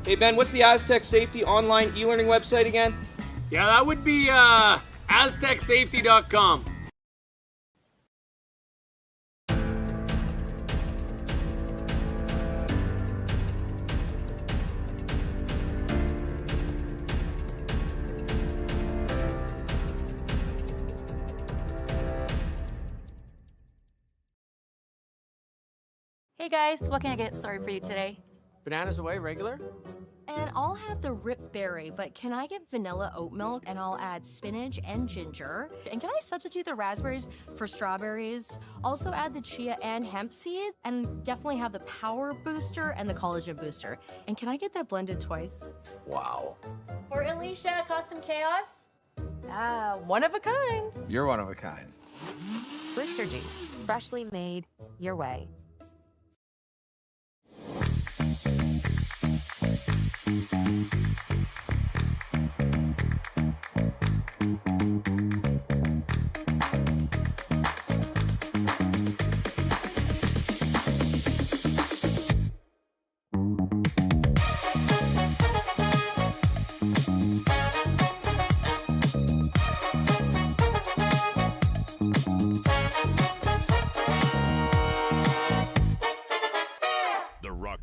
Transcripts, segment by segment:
Hey Ben, what's the Aztec Safety online e-learning website again? Yeah, that would be aztecsafety.com. Hey guys, what can I get started for you today? Bananas away, regular? And I'll have the rip berry, but can I get vanilla oat milk and I'll add spinach and ginger? And can I substitute the raspberries for strawberries? Also add the chia and hemp seed, and definitely have the power booster and the collagen booster. And can I get that blended twice? Wow. For Alicia, Custom Chaos? One of a kind. You're one of a kind. Booster juice, freshly made, your way.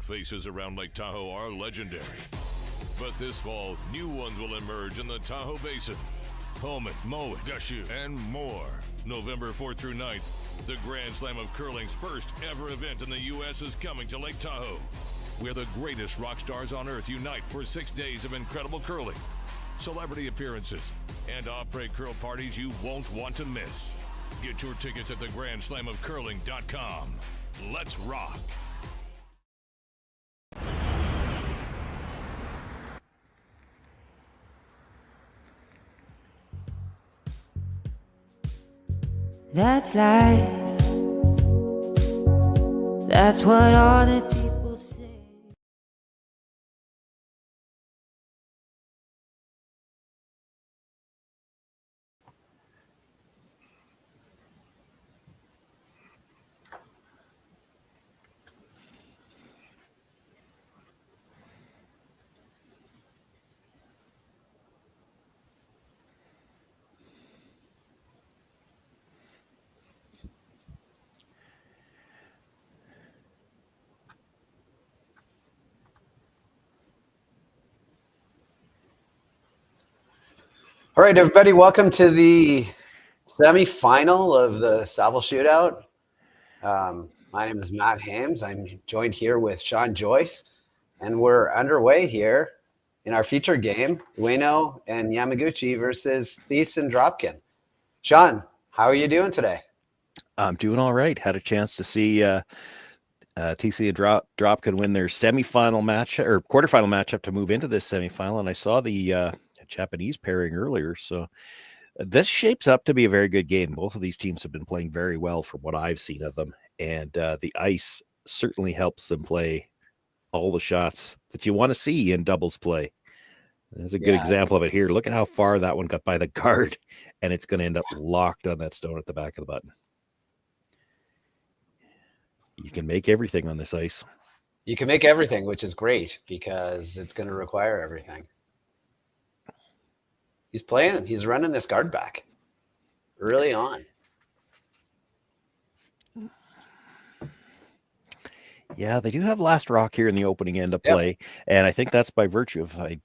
Faces around Lake Tahoe are legendary. But this fall, new ones will emerge in the Tahoe Basin. Pullman, Mowat, Gushu, and more. November 4th through 9th, the Grand Slam of Curling's first ever event in the U.S. is coming to Lake Tahoe, where the greatest rock stars on earth unite for 6 days of incredible curling, celebrity appearances, and après curl parties you won't want to miss. Get your tickets at thegrandslamofcurling.com. Let's rock. That's life. That's what all the people say. All right, everybody, welcome to the semi-final of the Saville Shootout. My name is Matt Hames. I'm joined here with Sean Joyce, and we're underway here in our feature game, Ueno and Yamaguchi versus Thiesse and Dropkin. Sean, how are you doing today? I'm doing all right. Had a chance to see Thiesse and Dropkin win their semifinal match or quarterfinal matchup to move into this semifinal, and I saw the Japanese pairing earlier. So this shapes up to be a very good game. Both of these teams have been playing very well from what I've seen of them, and the ice certainly helps them play all the shots that you want to see in doubles play. There's a good example of it here. Look at how far that one got by the guard, and it's going to end up locked on that stone at the back of the button. You can make everything on this ice. You can make everything, which is great because it's going to require everything. He's playing. He's running this guard back early on. Yeah, they do have last rock here in the opening end of play, and I think that's by virtue of, I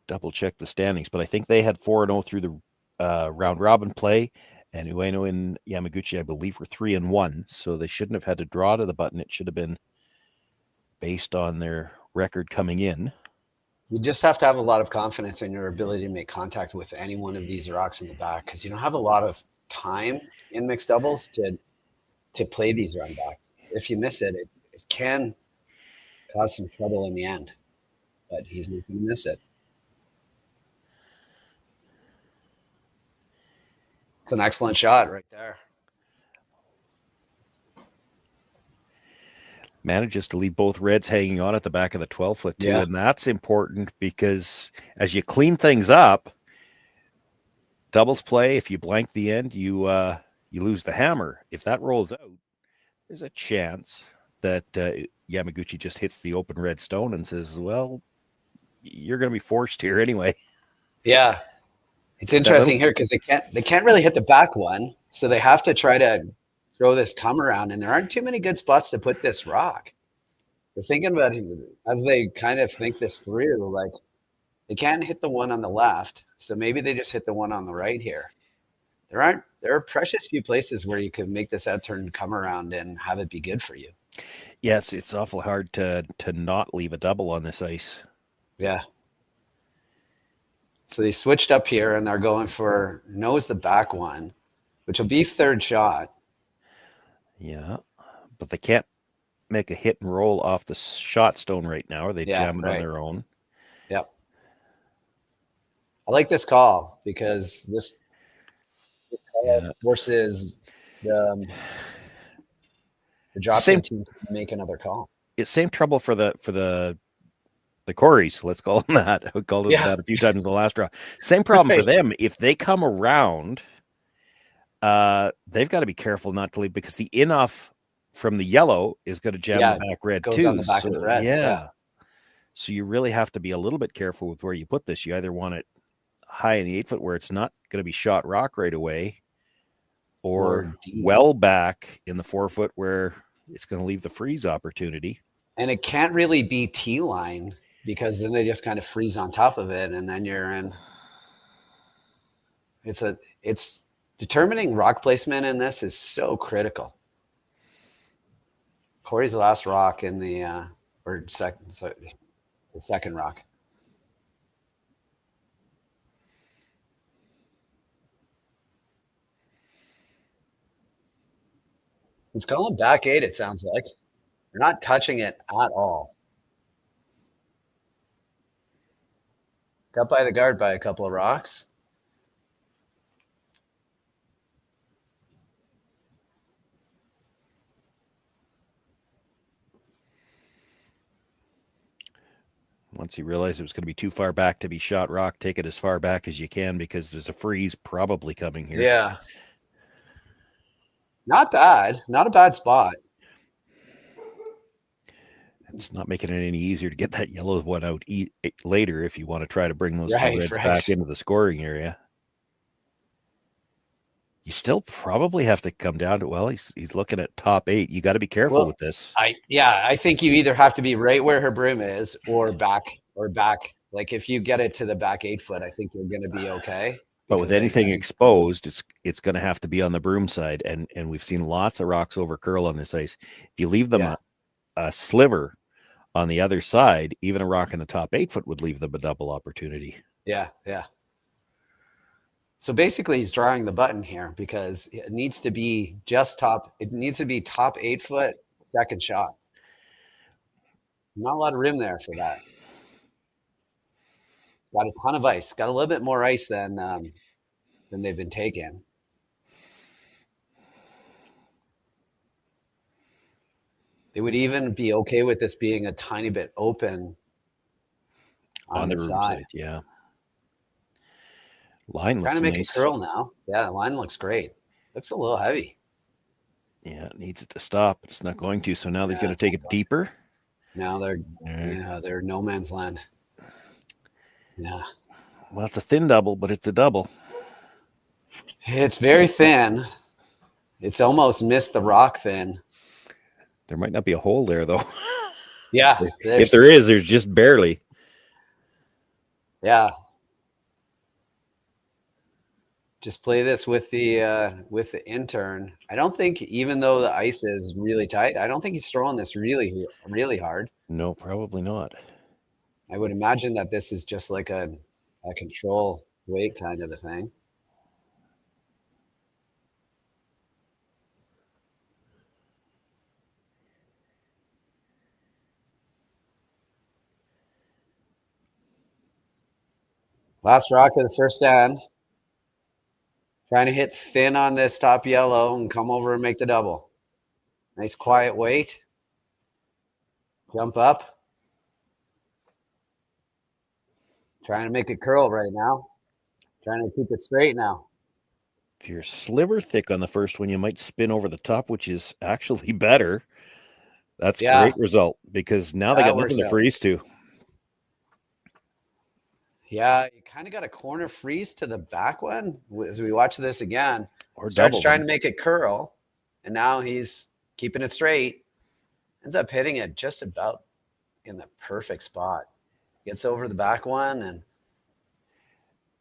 double-checked the standings, but I think they had 4-0 through the round-robin play, and Ueno and Yamaguchi, I believe, were 3-1, so they shouldn't have had to draw to the button. It should have been based on their record coming in. You just have to have a lot of confidence in your ability to make contact with any one of these rocks in the back because you don't have a lot of time in mixed doubles to play these run backs. If you miss it, it can cause some trouble in the end, but he's not going to miss it. It's an excellent shot right there. Manages to leave both reds hanging on at the back of the 12-foot too, and that's important because as you clean things up, doubles play, if you blank the end, you lose the hammer. If that rolls out, there's a chance that Yamaguchi just hits the open red stone and says, well, you're going to be forced here anyway. Yeah. It's interesting here because they can't really hit the back one. So they have to try to throw this come around, and there aren't too many good spots to put this rock. They're thinking about it as they kind of think this through, like they can't hit the one on the left. So maybe they just hit the one on the right here. There are precious few places where you could make this out turn come around and have it be good for you. Yeah, it's awful hard to not leave a double on this ice. Yeah. So they switched up here and they're going for nose the back one, which will be third shot. Yeah, but they can't make a hit and roll off the shot stone right now, or they jam it on their own. Yep. I like this call because this call forces the Dropkin team to make another call. It's same trouble for the Coreys, let's call them that. We called it that a few times in the last draw. Same problem for them. If they come around, they've got to be careful not to leave because the in-off from the yellow is going to jam the back red goes too. On the back of the red. Yeah. So you really have to be a little bit careful with where you put this. You either want it high in the 8 foot where it's not going to be shot rock right away, or well back in the 4 foot where it's going to leave the freeze opportunity. And it can't really be T-line because then they just kind of freeze on top of it, and then you're in. It's determining rock placement in this is so critical. Corey's the last rock in the second rock. It's calling back 8, it sounds like. They're not touching it at all. Got by the guard by a couple of rocks. Once you realize it was going to be too far back to be shot rock, take it as far back as you can because there's a freeze probably coming here. Yeah. Not bad. Not a bad spot. It's not making it any easier to get that yellow one out later if you want to try to bring those two reds back into the scoring area. You still probably have to come down to, well, he's looking at top 8. You got to be careful with this. I think you either have to be right where her broom is or back. Like if you get it to the back 8 foot, I think you're going to be okay. But with anything exposed, it's going to have to be on the broom side. And we've seen lots of rocks over curl on this ice. If you leave them a sliver on the other side, even a rock in the top 8 foot would leave them a double opportunity. Yeah. So basically he's drawing the button here because it needs to be top 8 foot, second shot. Not a lot of room there for that. Got a ton of ice. Got a little bit more ice than they've been taking. They would even be okay with this being a tiny bit open on the side. Yeah. Line trying looks to make nice. it curl now. Yeah, the line looks great. Looks a little heavy. Yeah, it needs it to stop, but it's not going to. So now they're going to take it deeper. Now they're no man's land. Yeah. Well, it's a thin double, but it's a double. It's very thin. It's almost missed the rock thin. There might not be a hole there, though. Yeah. If there is, there's just barely. Yeah. Just play this with the intern. I don't think, even though the ice is really tight, I don't think he's throwing this really, really hard. No, probably not. I would imagine that this is just like a control weight kind of a thing. Last rock of the first stand. Trying to hit thin on this top yellow and come over and make the double. Nice quiet weight. Jump up. Trying to make it curl right now. Trying to keep it straight now. If you're sliver thick on the first one, you might spin over the top, which is actually better. That's a great result because now they got nothing to freeze to. Yeah, you kind of got a corner freeze to the back one as we watch this again. Or Starts double trying one. to make it curl, and now he's keeping it straight. Ends up hitting it just about in the perfect spot. Gets over the back one,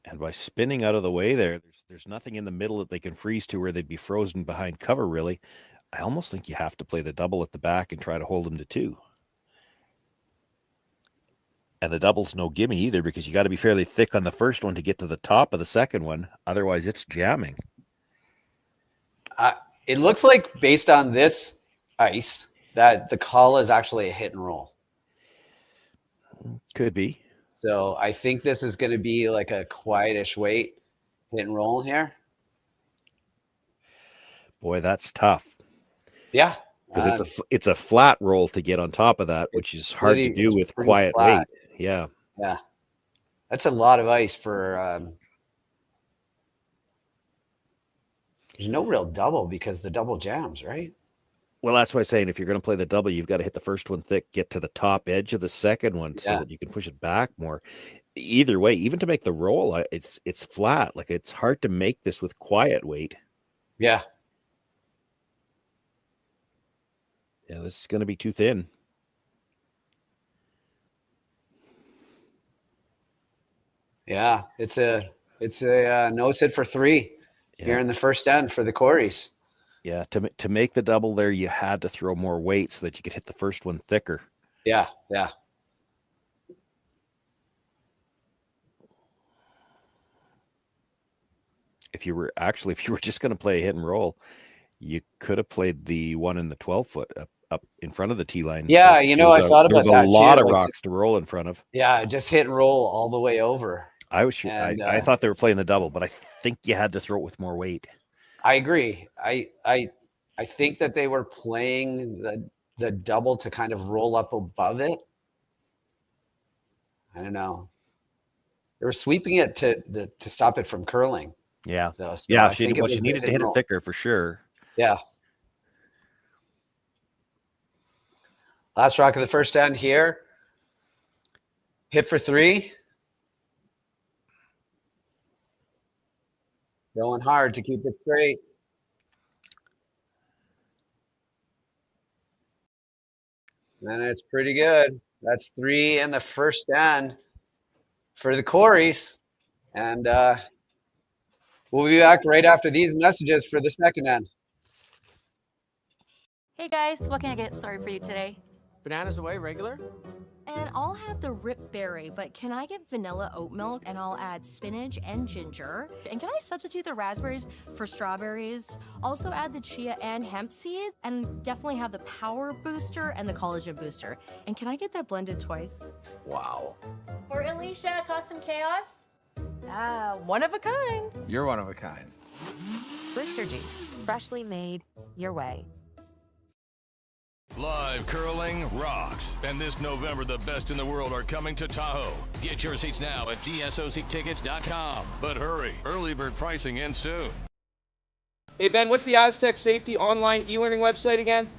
And by spinning out of the way there's nothing in the middle that they can freeze to where they'd be frozen behind cover, really. I almost think you have to play the double at the back and try to hold them to 2. And the double's no gimme either, because you got to be fairly thick on the first one to get to the top of the second one. Otherwise, it's jamming. it looks like based on this ice that the call is actually a hit and roll. Could be. So I think this is going to be like a quietish weight hit and roll here. Boy, that's tough. Yeah. Because it's a flat roll to get on top of that, which is hard to do with quiet weight. Yeah. Yeah. That's a lot of ice for there's no real double because the double jams, right? Well, that's why I'm saying if you're going to play the double, you've got to hit the first one thick, get to the top edge of the second one so that you can push it back more. Either way, even to make the roll, it's flat. Like, it's hard to make this with quiet weight. Yeah. Yeah, this is going to be too thin. Yeah, it's a nose hit for 3 here in the first end for the Coreys. Yeah, to make the double there, you had to throw more weight so that you could hit the first one thicker. Yeah, yeah. If you were just going to play a hit and roll, you could have played the one in the 12-foot up in front of the tee line. Yeah, I thought about that. There's a lot of like rocks to roll in front of. Yeah, just hit and roll all the way over. I thought they were playing the double, but I think you had to throw it with more weight. I agree. I think that they were playing the double to kind of roll up above it. I don't know. They were sweeping it to stop it from curling. Yeah. Though, so yeah, she needed to hit it thicker for sure. Yeah. Last rock of the first end here. Hit for 3. Going hard to keep it straight. And it's pretty good. That's 3 in the first end for the Coreys. And we'll be back right after these messages for the second end. Hey guys, what can I get started for you today? Bananas away, regular? And I'll have the rip berry, but can I get vanilla oat milk and I'll add spinach and ginger? And can I substitute the raspberries for strawberries? Also add the chia and hemp seed, and definitely have the power booster and the collagen booster. And can I get that blended twice? Wow. For Alicia, Custom Chaos? One of a kind. You're one of a kind. Blister juice, freshly made your way. Live curling rocks. And this November, the best in the world are coming to Tahoe. Get your seats now at gsoctickets.com. But hurry, early bird pricing ends soon. Hey Ben, what's the Aztec Safety online e-learning website again?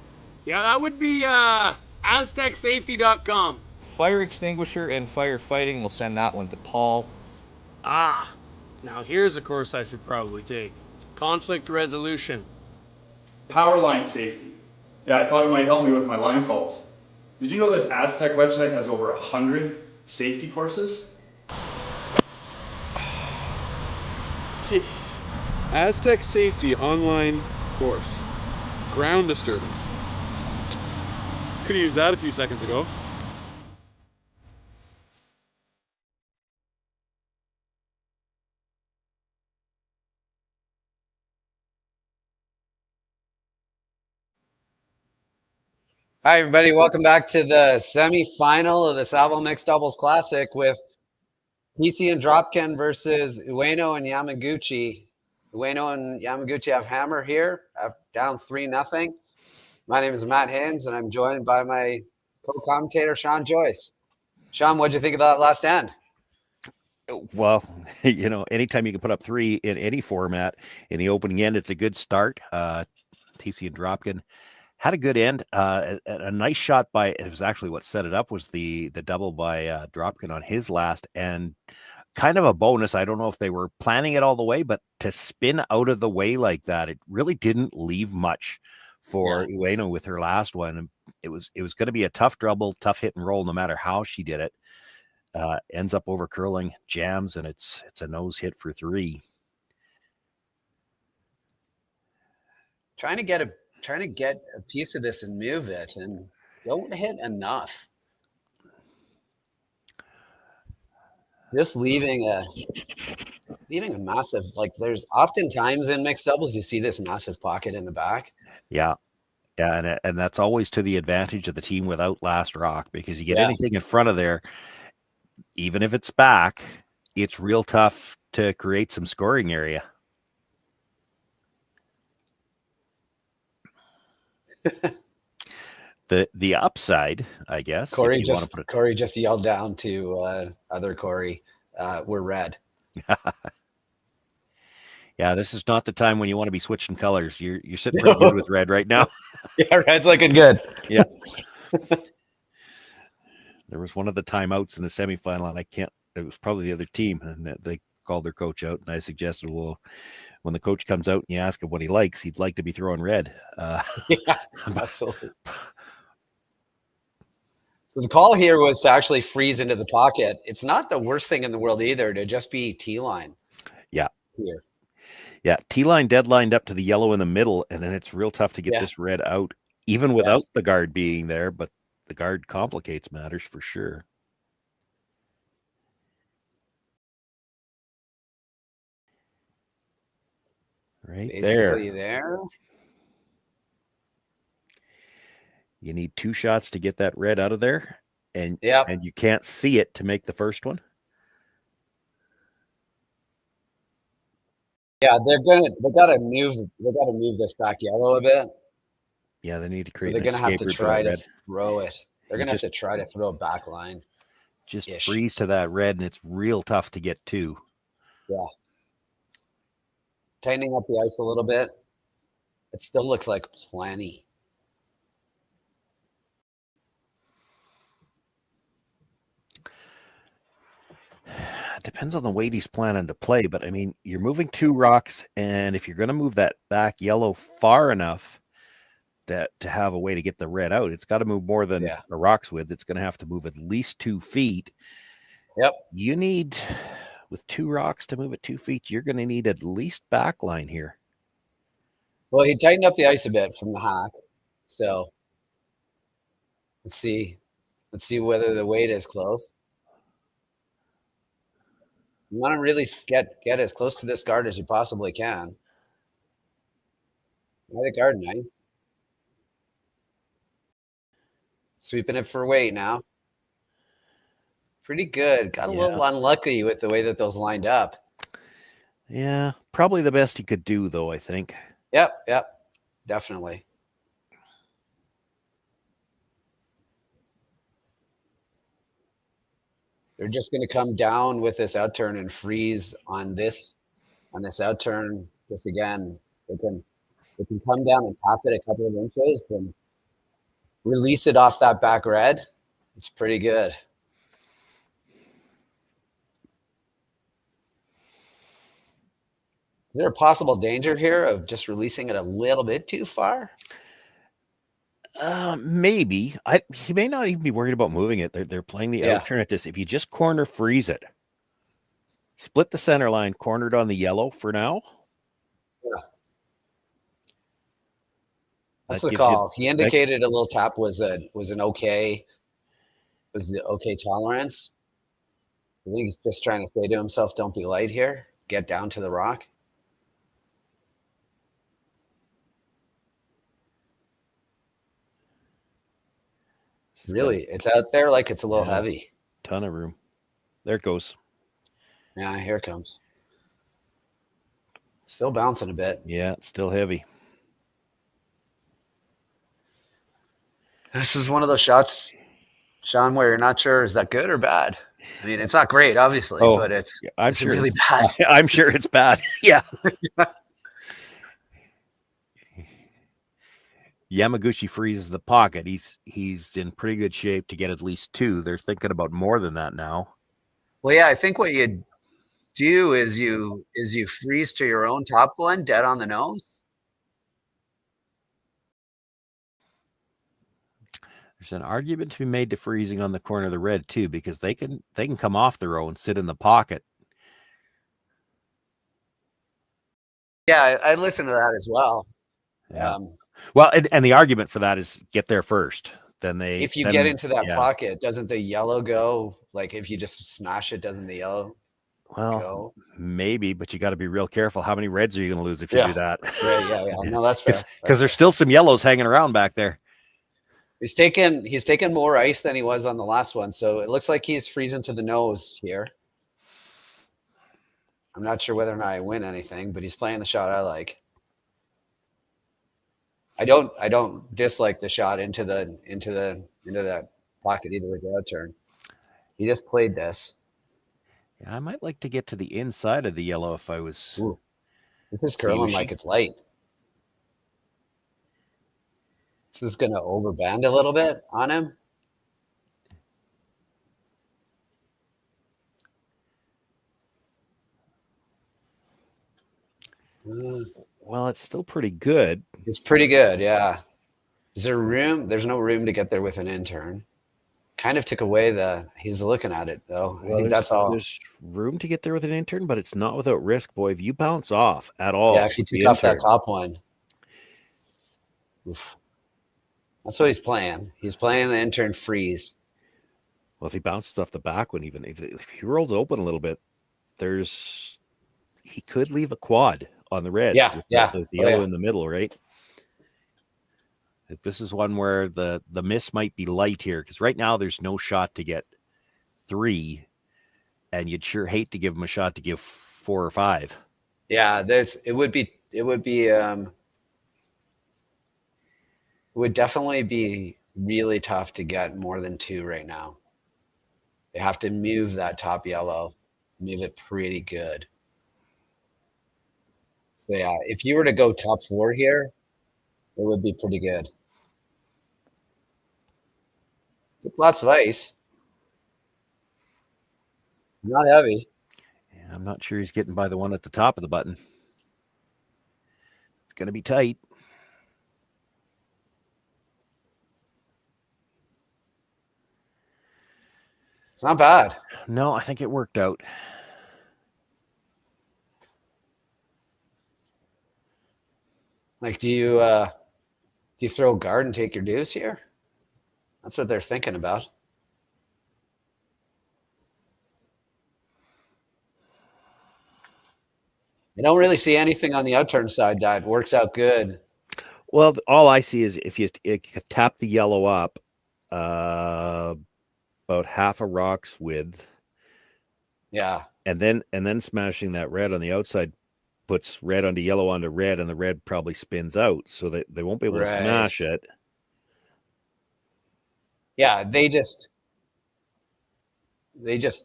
Yeah, that would be aztecsafety.com. Fire extinguisher and firefighting, we'll send that one to Paul. Ah, now here's a course I should probably take. Conflict resolution. Power line safety. Yeah, I thought it might help me with my line calls. Did you know this Aztec website has over 100 safety courses? Jeez. Aztec Safety online course. Ground disturbance. Could have used that a few seconds ago. Hi, everybody. Welcome back to the semi-final of the Saville Mixed Doubles Classic with Thiesse and Dropkin versus Ueno and Yamaguchi. Ueno and Yamaguchi have hammer here, down 3-0. My name is Matt Hames, and I'm joined by my co-commentator, Sean Joyce. Sean, what did you think of that last end? Well, anytime you can put up 3 in any format in the opening end, it's a good start. Thiesse and Dropkin had a good end. A nice shot by, it was actually what set it up was the double by Dropkin on his last. And kind of a bonus. I don't know if they were planning it all the way, but to spin out of the way like that, it really didn't leave much for Ueno with her last one. And it was going to be a tough double, tough hit and roll, no matter how she did it. Ends up over curling, jams, and it's a nose hit for 3. Trying to get a piece of this and move it, and don't hit enough. Just leaving a massive, like, there's oftentimes in mixed doubles you see this massive pocket in the back. Yeah, and that's always to the advantage of the team without last rock, because you get anything in front of there, even if it's back, it's real tough to create some scoring area. The upside, I guess. Corey just yelled down to other Corey, we're red. Yeah, this is not the time when you want to be switching colors. You're sitting pretty good with red right now. Yeah, red's looking good. Yeah. There was one of the timeouts in the semifinal, and it was probably the other team, and they called their coach out, and I suggested, well, when the coach comes out and you ask him what he likes, he'd like to be throwing red. Yeah, absolutely. So the call here was to actually freeze into the pocket. It's not the worst thing in the world either to just be T-line. Yeah. Here. Yeah, T-line deadlined up to the yellow in the middle, and then it's real tough to get this red out, even without the guard being there, but the guard complicates matters for sure. Right Basically there. You need 2 shots to get that red out of there, and you can't see it to make the first one. Yeah, they gotta move this back yellow a bit. Yeah, they need to create. So they're gonna have to try to throw it. They're gonna have to try to throw a back line. Just freeze to that red, and it's real tough to get to. Yeah. Tightening up the ice a little bit. It still looks like plenty. It depends on the weight he's planning to play, but I mean, you're moving 2 rocks, and if you're going to move that back yellow far enough to have a way to get the red out, it's got to move more than a rock's width. It's going to have to move at least 2 feet. Yep. You need, with 2 rocks to move at 2 feet, you're going to need at least back line here. Well, he tightened up the ice a bit from the hack. So let's see whether the weight is close. You want to really get as close to this guard as you possibly can. The guard, nice. Sweeping it for weight now. Pretty good. Got a little unlucky with the way that those lined up. Yeah, probably the best he could do, though, I think. Yep, definitely. They're just going to come down with this outturn and freeze on this outturn. Just again, they can come down and tap it a couple of inches and release it off that back red. It's pretty good. Is there a possible danger here of just releasing it a little bit too far? Maybe. He may not even be worried about moving it. They're playing the outturn at this. If you just corner freeze it, split the center line, cornered on the yellow for now. Yeah. That's the call. He indicated a little tap was the okay tolerance. I think he's just trying to say to himself, don't be light here. Get down to the rock. Really, it's out there like it's a little heavy. Ton of room. There it goes. Yeah, here it comes. Still bouncing a bit. Yeah, it's still heavy. This is one of those shots, Sean, where you're not sure, is that good or bad? I mean, it's not great, obviously, but it's sure really bad. I'm sure it's bad. Yeah. Yamaguchi freezes the pocket. He's in pretty good shape to get at least 2. They're thinking about more than that now. Well, yeah, I think what you do is you freeze to your own top one dead on the nose. There's an argument to be made to freezing on the corner of the red too, because they can come off their own, sit in the pocket. Yeah, I listen to that as well. Yeah. Well, and the argument for that is get there first. Then if you get into that pocket, doesn't the yellow go? Like if you just smash it, doesn't the yellow go? Maybe, but you got to be real careful. How many reds are you going to lose if you do that? Yeah. No, that's fair. Because there's still some yellows hanging around back there. He's taken more ice than he was on the last one, so it looks like he's freezing to the nose here. I'm not sure whether or not I win anything, but he's playing the shot I like. I don't dislike the shot into that pocket either with the out turn. He just played this. Yeah, I might like to get to the inside of the yellow if I was. Ooh, this is curling like it's light. This is going to overband a little bit on him. Well, it's still pretty good. It's pretty good, yeah. Is there room? There's no room to get there with an in-turn. Kind of took away he's looking at it, though. Well, I think that's all. There's room to get there with an in-turn, but it's not without risk, boy. If you bounce off at all. Yeah, if you took off that top one. Oof. That's what he's playing. He's playing the in-turn freeze. Well, if he bounces off the back one, even if he rolls open a little bit, he could leave a quad on the red. Yeah, with yeah. The yellow in the middle, right? This is one where the miss might be light here, because right now there's no shot to get 3, and you'd sure hate to give him a shot to give 4 or 5. Yeah, it would definitely be really tough to get more than 2 right now. They have to move that top yellow, move it pretty good. So yeah, if you were to go top 4 here, it would be pretty good. Lots of ice. Not heavy. Yeah, I'm not sure he's getting by the one at the top of the button. It's going to be tight. It's not bad. No, I think it worked out. Like, do you throw guard and take your deuce here? That's what they're thinking about. I don't really see anything on the outturn side that works out good. Well, all I see is if you tap the yellow up about half a rock's width. Yeah. And then smashing that red on the outside puts red onto yellow onto red, and the red probably spins out, so that they won't be able to smash it. Yeah, they just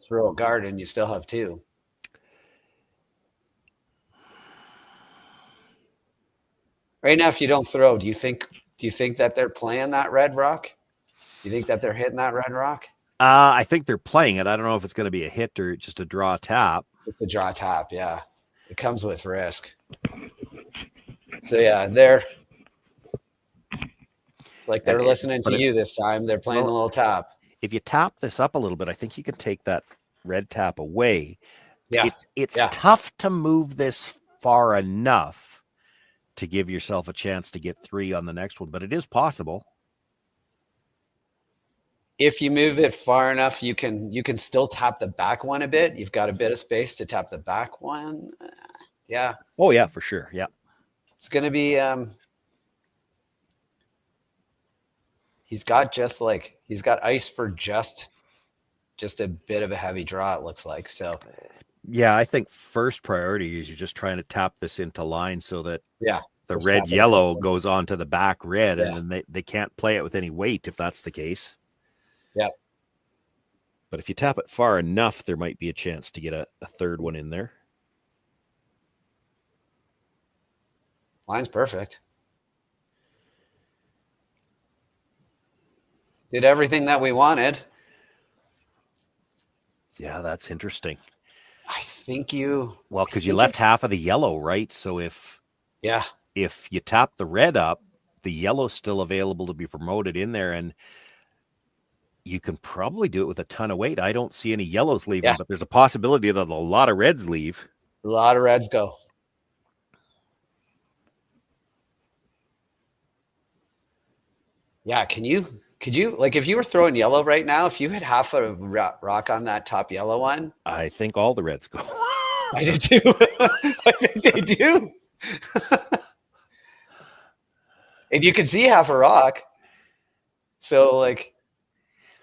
throw a guard and you still have 2. Right now, if you don't throw, do you think that they're playing that red rock? Do you think that they're hitting that red rock? I think they're playing it. I don't know if it's going to be a hit or just a draw tap. Just a draw tap, yeah. It comes with risk. So yeah, it's like they're listening to you this time. They're playing a little tap. If you tap this up a little bit, I think you can take that red tap away. Yeah. It's tough to move this far enough to give yourself a chance to get 3 on the next one, but it is possible. If you move it far enough, you can still tap the back one a bit. You've got a bit of space to tap the back one. Yeah. Oh yeah, for sure. Yeah. It's going to be he's got ice for just a bit of a heavy draw, it looks like. So yeah, I think first priority is you're just trying to tap this into line so that the just red yellow goes onto the back red, and then they can't play it with any weight if that's the case. Yeah. But if you tap it far enough, there might be a chance to get a third one in there. Line's perfect. Did everything that we wanted. Yeah, that's interesting. I think you. Well, because you left half of the yellow, right? So if you tap the red up, the yellow's still available to be promoted in there, and you can probably do it with a ton of weight. I don't see any yellows leaving, but there's a possibility that a lot of reds leave. A lot of reds go. Yeah, could you, like, if you were throwing yellow right now, if you hit half a rock on that top yellow one? I think all the reds go. I do too. I think they do. And you can see half a rock. So, like,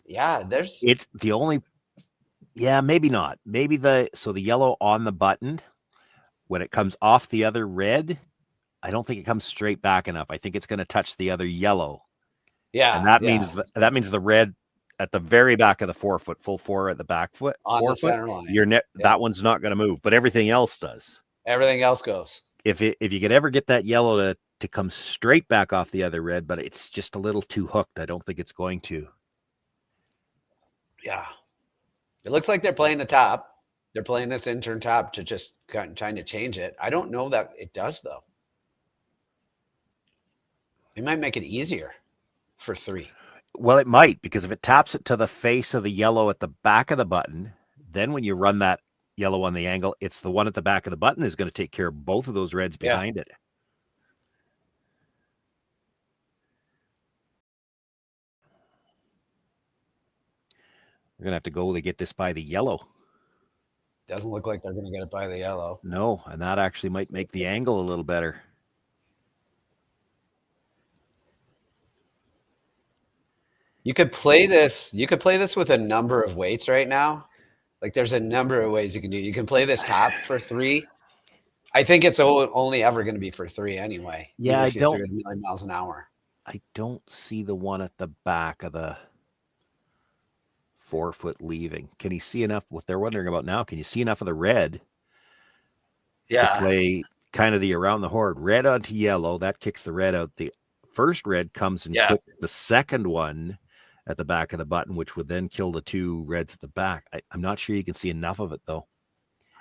yeah, it's the only, maybe not. Maybe the yellow on the button, when it comes off the other red, I don't think it comes straight back enough. I think it's going to touch the other yellow. Yeah. And that means the red at the very back of the forefoot, full four at the back foot. On the center line. That one's not going to move, but everything else does. Everything else goes. If you could ever get that yellow to come straight back off the other red, but it's just a little too hooked. I don't think it's going to. Yeah. It looks like they're playing the top. They're playing this intern top to just trying to change it. I don't know that it does, though. It might make it easier for 3. Well, it might, because if it taps it to the face of the yellow at the back of the button, then when you run that yellow on the angle, it's the one at the back of the button is going to take care of both of those reds behind it. We're going to have to go to get this by the yellow. Doesn't look like they're going to get it by the yellow. No, and that actually might make the angle a little better. You could play this. You could play this with a number of weights right now. Like, there's a number of ways you can do it. You can play this top for 3. I think it's only ever going to be for 3 anyway. Yeah, I don't. 1 million miles an hour. I don't see the one at the back of the forefoot leaving. Can you see enough? What they're wondering about now, can you see enough of the red? Yeah. To play kind of the around the horn, red onto yellow. That kicks the red out. The first red comes and kicks the second one at the back of the button, which would then kill the 2 reds at the back. I'm not sure you can see enough of it, though.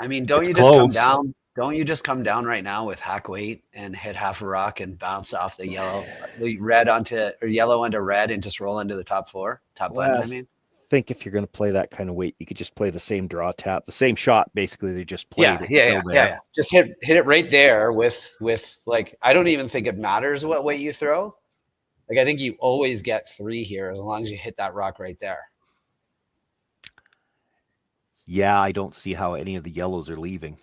I mean, don't you just come down? Don't you just come down right now with hack weight and hit half a rock and bounce off the yellow, the red onto, or yellow onto red, and just roll into the top button? I mean, I think if you're going to play that kind of weight, you could just play the same draw tap, the same shot. Basically, they just played it. Yeah. Just hit it right there with like, I don't even think it matters what weight you throw. Like, I think you always get 3 here as long as you hit that rock right there. Yeah, I don't see how any of the yellows are leaving.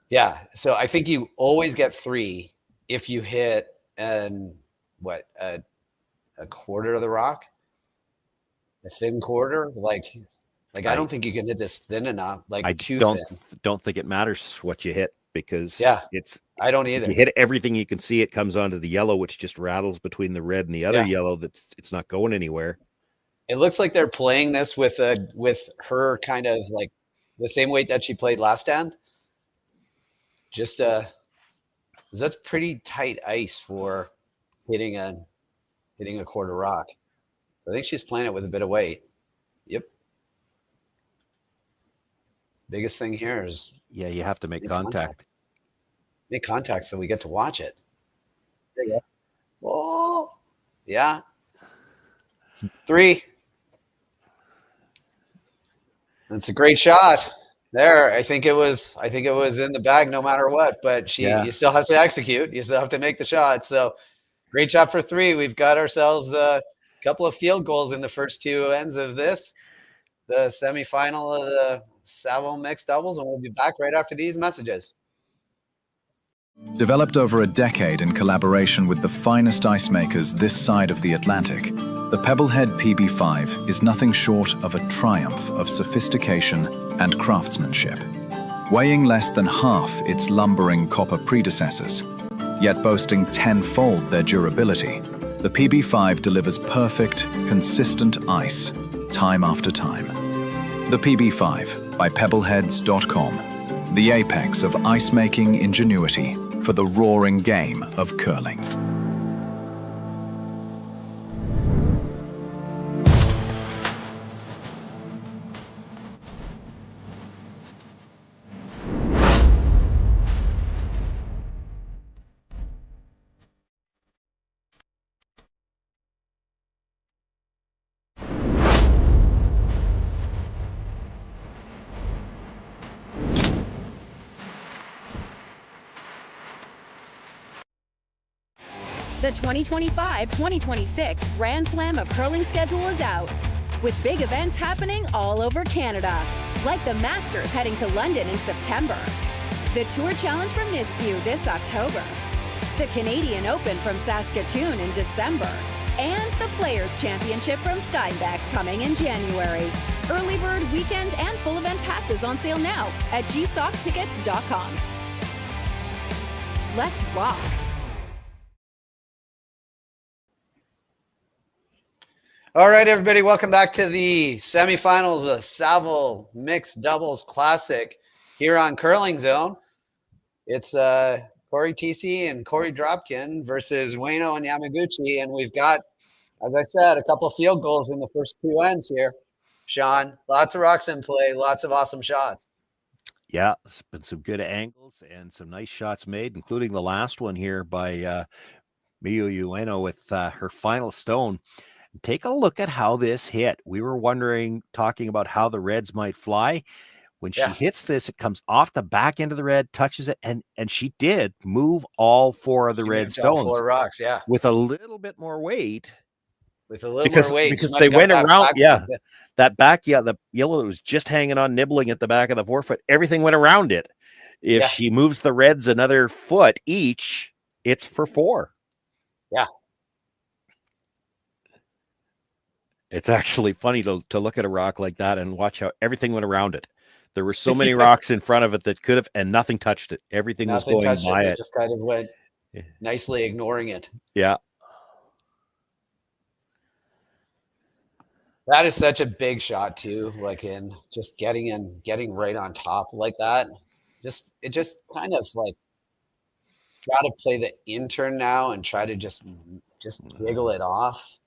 Yeah, so I think you always get 3 if you hit a quarter of the rock, a thin quarter. Like I don't think you can hit this thin enough. Like, I don't think it matters what you hit, because I don't either. If you hit everything you can see, it comes onto the yellow, which just rattles between the red and the other yellow. It's not going anywhere. It looks like they're playing this with her kind of like the same weight that she played last stand. Just that's pretty tight ice for hitting a quarter rock. I think she's playing it with a bit of weight. Yep. Biggest thing here is you have to make contact. Make contact so we get to watch it. There you go. Oh, yeah. It's 3. That's a great shot. There, I think it was in the bag no matter what, but you still have to execute. You still have to make the shot. So, great shot for 3. We've got ourselves a couple of field goals in the first 2 ends of this, the semifinal of the Saville mixed doubles, and we'll be back right after these messages. Developed over a decade in collaboration with the finest ice makers this side of the Atlantic, the Pebblehead PB5 is nothing short of a triumph of sophistication and craftsmanship. Weighing less than half its lumbering copper predecessors, yet boasting 10-fold their durability, the PB5 delivers perfect, consistent ice, time after time. The PB5 by Pebbleheads.com, the apex of ice-making ingenuity for the roaring game of curling. The 2025-2026 Grand Slam of Curling schedule is out, with big events happening all over Canada, like the Masters heading to London in September, the Tour Challenge from Nisku this October, the Canadian Open from Saskatoon in December, and the Players' Championship from Steinbach coming in January. Early bird weekend and full event passes on sale now at gsoctickets.com. Let's rock. All right, everybody, welcome back to the semifinals of the Saville Mixed Doubles Classic here on Curling Zone. It's Cory Thiesse and Corey Dropkin versus Ueno and Yamaguchi, and we've got, as I said, a couple of field goals in the first two ends here. Sean, lots of rocks in play, lots of awesome shots. Yeah, it's been some good angles and some nice shots made, including the last one here by Miyu Ueno with her final stone. Take a look at how this hit. We were talking about how the reds might fly. When she hits this, it comes off the back end of the red, touches it, and she did move all four of the red stones. All 4 rocks, with a little bit more weight. Because they went around. That back, the yellow that was just hanging on, nibbling at the back of the forefoot. Everything went around it. If she moves the reds another foot each, it's for 4. Yeah. It's actually funny to look at a rock like that and watch how everything went around it. There were so many rocks in front of it that could have, and nothing touched it. Everything was going by it. Just kind of went nicely ignoring it. Yeah. That is such a big shot too. Like just getting right on top like that. It just kind of like got to play the intern now and try to just wiggle it off.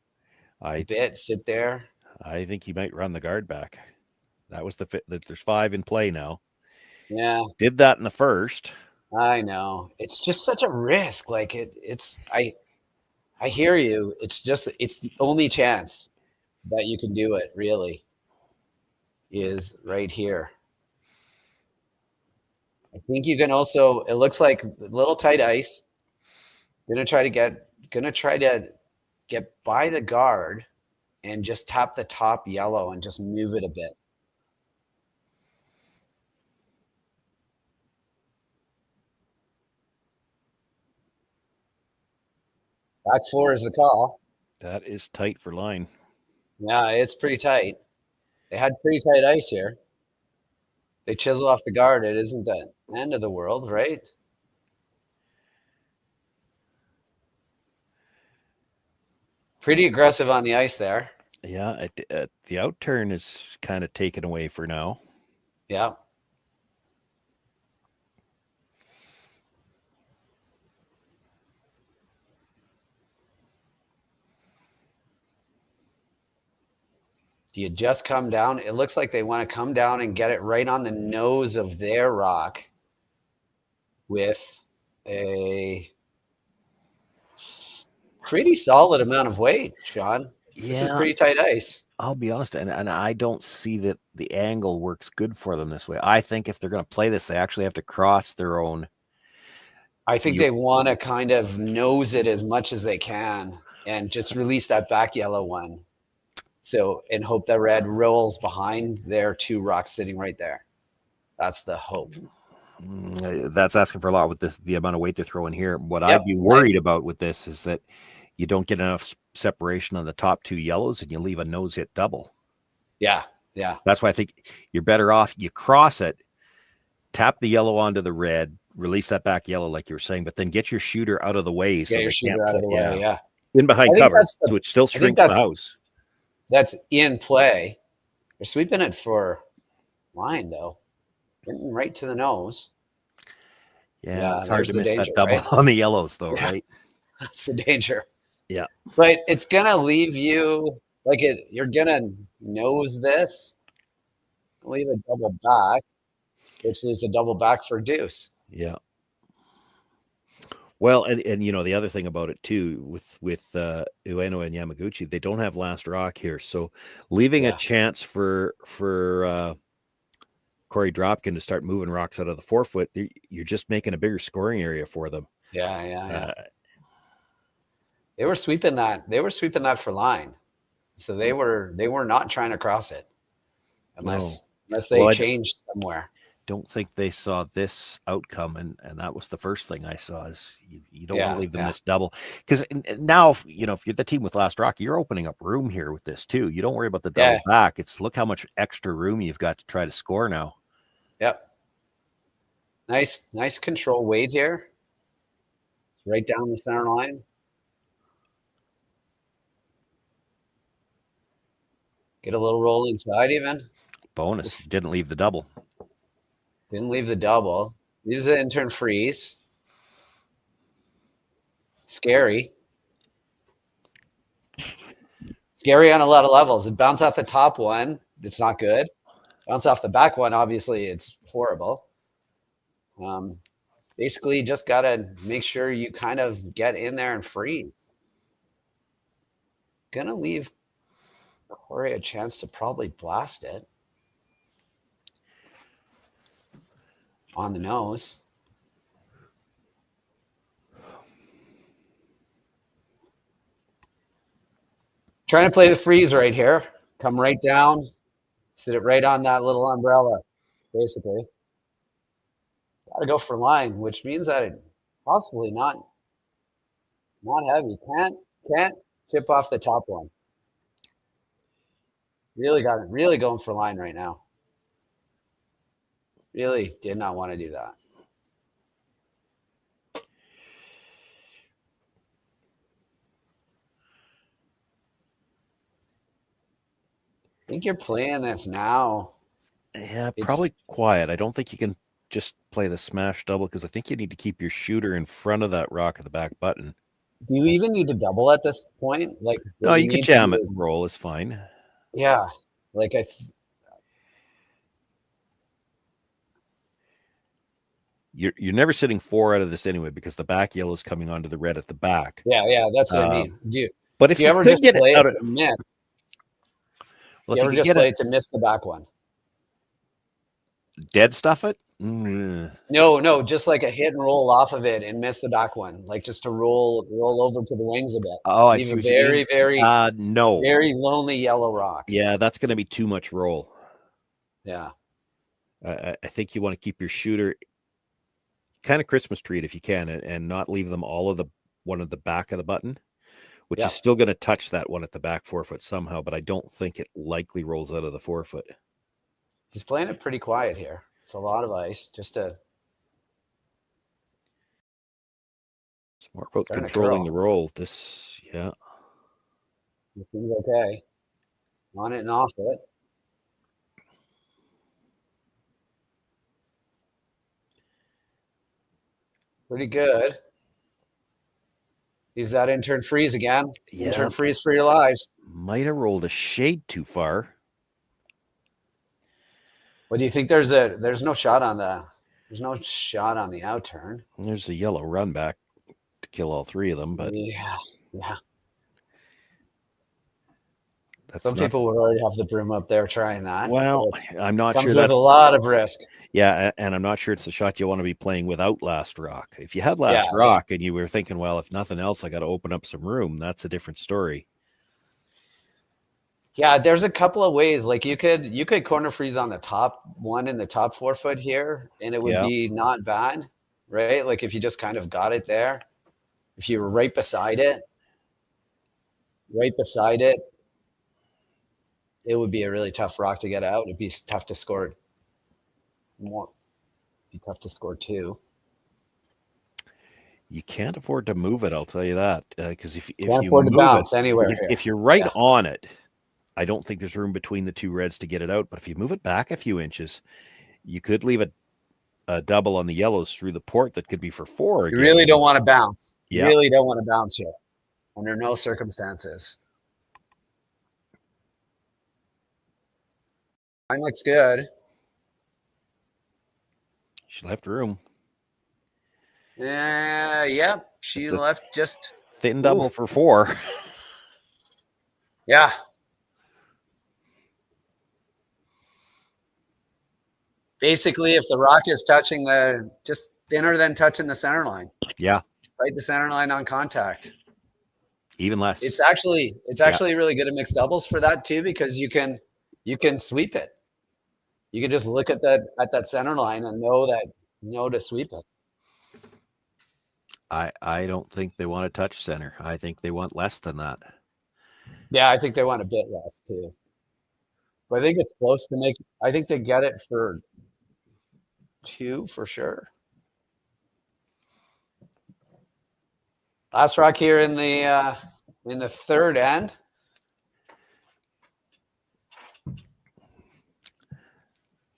Sit there. I think he might run the guard back. That was there's 5 in play now. Yeah. Did that in the first. I know. It's just such a risk. Like I hear you. It's the only chance that you can do it really is right here. I think you can also, it looks like a little tight ice. Gonna try to get by the guard and just tap the top yellow and just move it a bit. Back 4 is the call. That is tight for line. Yeah, it's pretty tight. They had pretty tight ice here. They chisel off the guard. It isn't the end of the world, right? Pretty aggressive on the ice there. Yeah, the outturn is kind of taken away for now. Yeah. Do you just come down? It looks like they want to come down and get it right on the nose of their rock with a pretty solid amount of weight, Sean. This is pretty tight ice. I'll be honest, and I don't see that the angle works good for them this way. I think if they're going to play this, they actually have to cross their own. I think they want to kind of nose it as much as they can and just release that back yellow one. So, and hope that red rolls behind their 2 rocks sitting right there. That's the hope. That's asking for a lot with the amount of weight they're throwing here. What I'd be worried about with this is that you don't get enough separation on the top 2 yellows and you leave a nose hit double. Yeah. That's why I think you're better off. You cross it, tap the yellow onto the red, release that back yellow like you were saying, but then get your shooter out of the way. Get your shooter out of the way, yeah. In behind cover, so it still shrinks the house. That's in play. They're sweeping it for line, though. Getting right to the nose. Yeah, it's hard to miss that double on the yellows, though, right? That's the danger. Yeah. But it's going to leave you, you're going to nose this, leave a double back, which leaves a double back for deuce. Yeah. Well, and you know, the other thing about it too, with Ueno and Yamaguchi, they don't have last rock here. So leaving a chance for Cory Dropkin to start moving rocks out of the forefoot, you're just making a bigger scoring area for them. Yeah. They were sweeping that. They were sweeping that for line. So they were not trying to cross it unless they changed somewhere. Don't think they saw this outcome, and that was the first thing I saw is you don't want to leave them this double, because now if you're the team with last rock, you're opening up room here with this too. You don't worry about the double back. It's look how much extra room you've got to try to score now. Yep. Nice control weight here. It's right down the center line. Get a little roll inside even. Bonus. Didn't leave the double. Didn't leave the double. Use the intern freeze. Scary. Scary on a lot of levels. It bounced off the top one. It's not good. Bounce off the back one. Obviously, it's horrible. Basically, just got to make sure you kind of get in there and freeze. Gonna leave Korey a chance to probably blast it. On the nose. Trying to play the freeze right here. Come right down. Sit it right on that little umbrella, basically. Got to go for line, which means that it possibly not heavy. Can't chip off the top one. Really got it. Really going for line right now. Really did not want to do that. I think you're playing this now. Yeah, probably quiet. I don't think you can just play the smash double because I think you need to keep your shooter in front of that rock at the back button. Do you even need to double at this point? Like, no, you can jam it and roll is fine. Yeah, like You're never sitting 4 out of this anyway because the back yellow is coming onto the red at the back. Yeah, that's what I mean. But if you ever just play it to miss, well, you ever just play it to miss the back one? Dead stuff it? No, just like a hit and roll off of it and miss the back one, like just to roll over to the wings a bit. Oh, I see. Very no, very lonely yellow rock. Yeah, that's going to be too much roll. Yeah, I think you want to keep your shooter kind of Christmas tree if you can, and not leave them all of the one at the back of the button, which is still going to touch that one at the back 4-foot somehow, but I don't think it likely rolls out of the 4-foot. He's playing it pretty quiet here. It's a lot of ice. It's more about controlling the roll. This, yeah. Everything's okay. On it and off it. Pretty good. Use that intern freeze again. Yeah. Intern freeze for your lives. Might have rolled a shade too far. What do you think? There's no shot on the outturn. There's the yellow run back to kill all 3 of them, but yeah. Some people would already have the broom up there trying that. Well, I'm not sure. Comes with a lot of risk. Yeah, and I'm not sure it's the shot you want to be playing without last rock. If you had last rock and you were thinking, well, if nothing else, I got to open up some room, that's a different story. Yeah, there's a couple of ways. Like you could corner freeze on the top one in the top 4-foot here, and it would be not bad, right? Like if you just kind of got it there. If you were right beside it, it would be a really tough rock to get out. It'd be tough to score more. It'd be tough to score 2. You can't afford to move it, I'll tell you that. Because if you afford to bounce anywhere. If you're right on it, I don't think there's room between the 2 reds to get it out. But if you move it back a few inches, you could leave a double on the yellows through the port that could be for 4 again. You really don't want to bounce. Yeah. You really don't want to bounce here under no circumstances. Mine looks good. She left room. Yep. She left just thin double for 4. Yeah. Basically, if the rock is touching just thinner than touching the center line. Yeah. Right, the center line on contact. Even less. It's actually really good at mixed doubles for that too, because you can sweep it. You can just look at that center line and know to sweep it. I don't think they want to touch center. I think they want less than that. Yeah, I think they want a bit less too. But I think it's close to make. I think they get it for 2 for sure. Last rock here in the third end.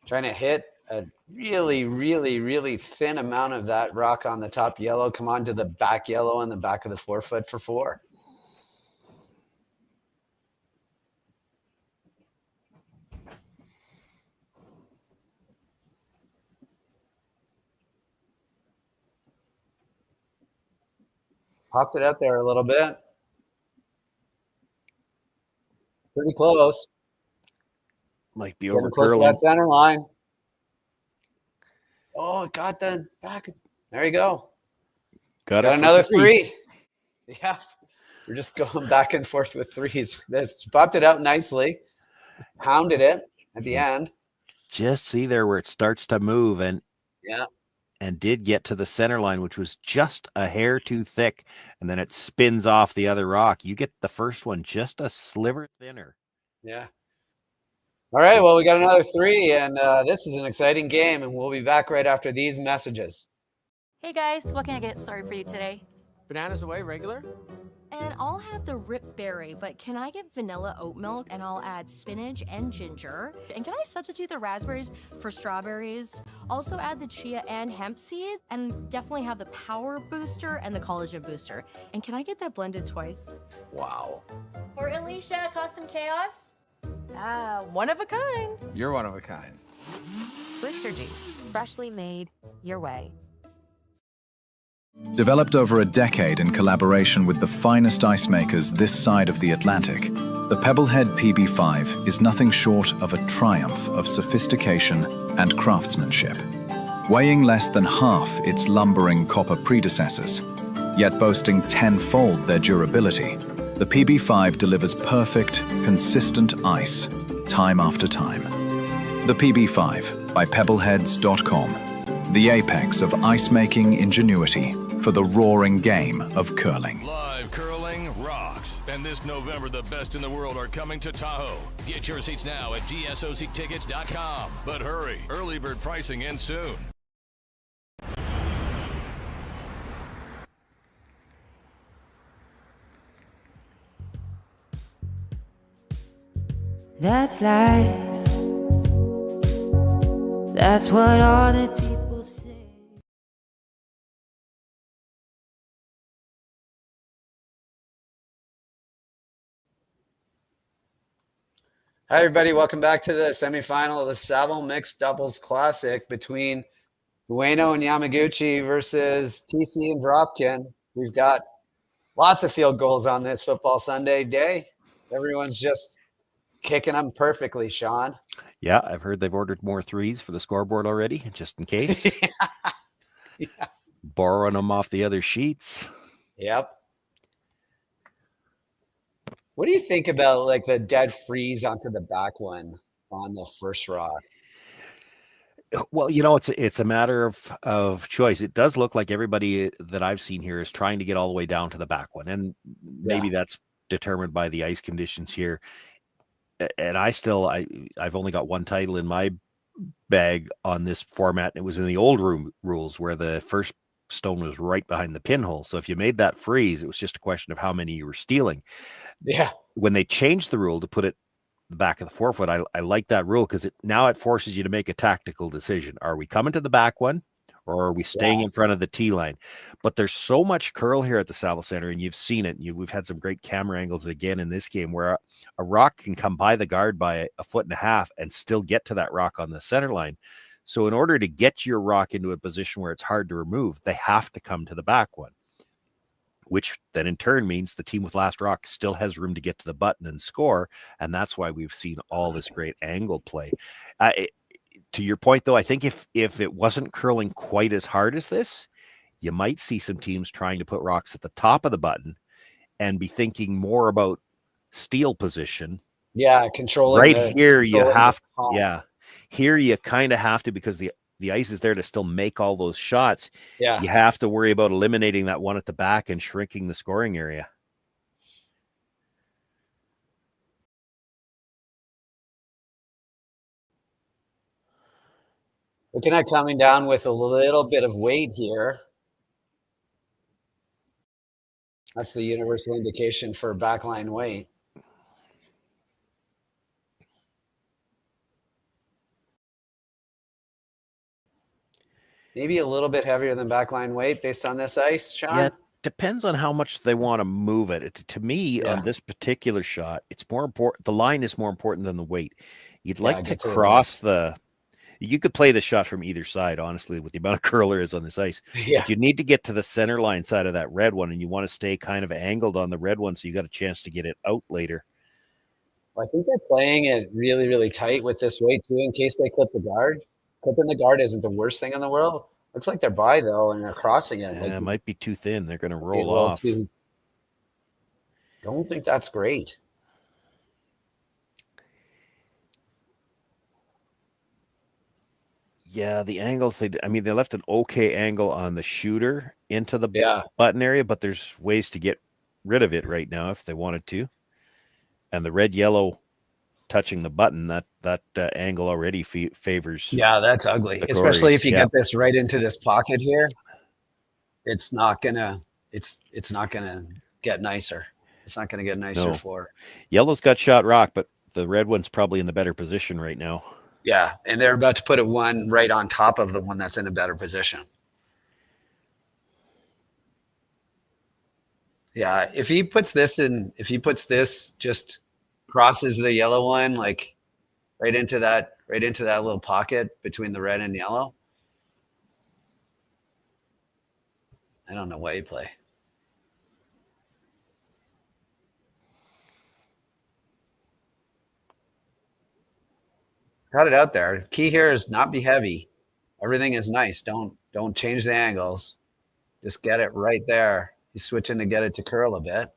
Trying to hit a really, really, really thin amount of that rock on the top yellow. Come on to the back yellow on the back of the forefoot for 4. Popped it out there a little bit. Pretty close. Might be Getting over close to curling. that center line. Oh, it got the back. There you go. Got another 3. Yeah. We're just going back and forth with 3s. That's popped it out nicely. Pounded it at the end. Just see there where it starts to move and did get to the center line, which was just a hair too thick, and then it spins off the other rock. You get the first one just a sliver thinner. Yeah. All right, well, we got another 3, and this is an exciting game, and we'll be back right after these messages. Hey guys, what can I get started for you today? Bananas away, regular? And I'll have the rip berry, but can I get vanilla oat milk? And I'll add spinach and ginger. And can I substitute the raspberries for strawberries? Also add the chia and hemp seed, and definitely have the power booster and the collagen booster. And can I get that blended twice? Wow. For Alicia, custom chaos? One of a kind. You're one of a kind. Blister juice, freshly made, your way. Developed over a decade in collaboration with the finest ice makers this side of the Atlantic, the Pebblehead PB5 is nothing short of a triumph of sophistication and craftsmanship. Weighing less than half its lumbering copper predecessors, yet boasting tenfold their durability, the PB5 delivers perfect, consistent ice, time after time. The PB5 by pebbleheads.com, the apex of ice-making ingenuity for the roaring game of curling. Live curling rocks. And this November, the best in the world are coming to Tahoe. Get your seats now at gsoctickets.com. But hurry, early bird pricing ends soon. That's life. That's what all the people say. Hi, everybody. Welcome back to the semifinal of the Saville Mixed Doubles Classic between Ueno and Yamaguchi versus Thiesse and Dropkin. We've got lots of field goals on this football Sunday day. Everyone's just kicking them perfectly, Sean. Yeah, I've heard they've ordered more 3s for the scoreboard already, just in case. Yeah. Borrowing them off the other sheets. Yep. What do you think about like the dead freeze onto the back one on the first rock? Well, you know, it's a matter of choice. It does look like everybody that I've seen here is trying to get all the way down to the back one, and maybe that's determined by the ice conditions here. And I've only got one title in my bag on this format. It was in the old rules where the first stone was right behind the pinhole. So if you made that freeze, it was just a question of how many you were stealing. Yeah. When they changed the rule to put it the back of the forefoot, I like that rule because it forces you to make a tactical decision. Are we coming to the back one, or are we staying in front of the tee line? But there's so much curl here at the Saville Center, and you've seen it. We've had some great camera angles again in this game where a rock can come by the guard by a foot and a half and still get to that rock on the center line. So in order to get your rock into a position where it's hard to remove, they have to come to the back one, which then in turn means the team with last rock still has room to get to the button and score. And that's why we've seen all this great angle play. To your point, though, I think if it wasn't curling quite as hard as this, you might see some teams trying to put rocks at the top of the button and be thinking more about steel position. Yeah, controlling. Right the, here, you controlling have, the palm. yeah, here you kind of have to, because the ice is there to still make all those shots. Yeah. You have to worry about eliminating that one at the back and shrinking the scoring area. Looking at coming down with a little bit of weight here. That's the universal indication for backline weight. Maybe a little bit heavier than backline weight based on this ice, Sean? Yeah, depends on how much they want to move it. To me, on this particular shot, it's more important. The line is more important than the weight. You'd like to cross you could play the shot from either side, honestly, with the amount of curl there is on this ice. Yeah. But you need to get to the center line side of that red one, and you want to stay kind of angled on the red one so you got a chance to get it out later. Well, I think they're playing it really, really tight with this weight, too, in case they clip the guard. Clipping the guard isn't the worst thing in the world. Looks like they're by, though, and they're crossing it. Yeah, it might be too thin. They're going to roll off. Don't think that's great. Yeah, the angles, they left an okay angle on the shooter into the button area, but there's ways to get rid of it right now if they wanted to. And the red-yellow touching the button, that angle already favors. Yeah, that's ugly, especially if you get this right into this pocket here. It's not gonna get nicer. It's not gonna get nicer for. Yellow's got shot rock, but the red one's probably in the better position right now. Yeah, and they're about to put one right on top of the one that's in a better position. Yeah, if he puts this just crosses the yellow one like right into that little pocket between the red and yellow. I don't know why you play. Got it out there. Key here is not be heavy. Everything is nice. Don't change the angles. Just get it right there. He's switching to get it to curl a bit.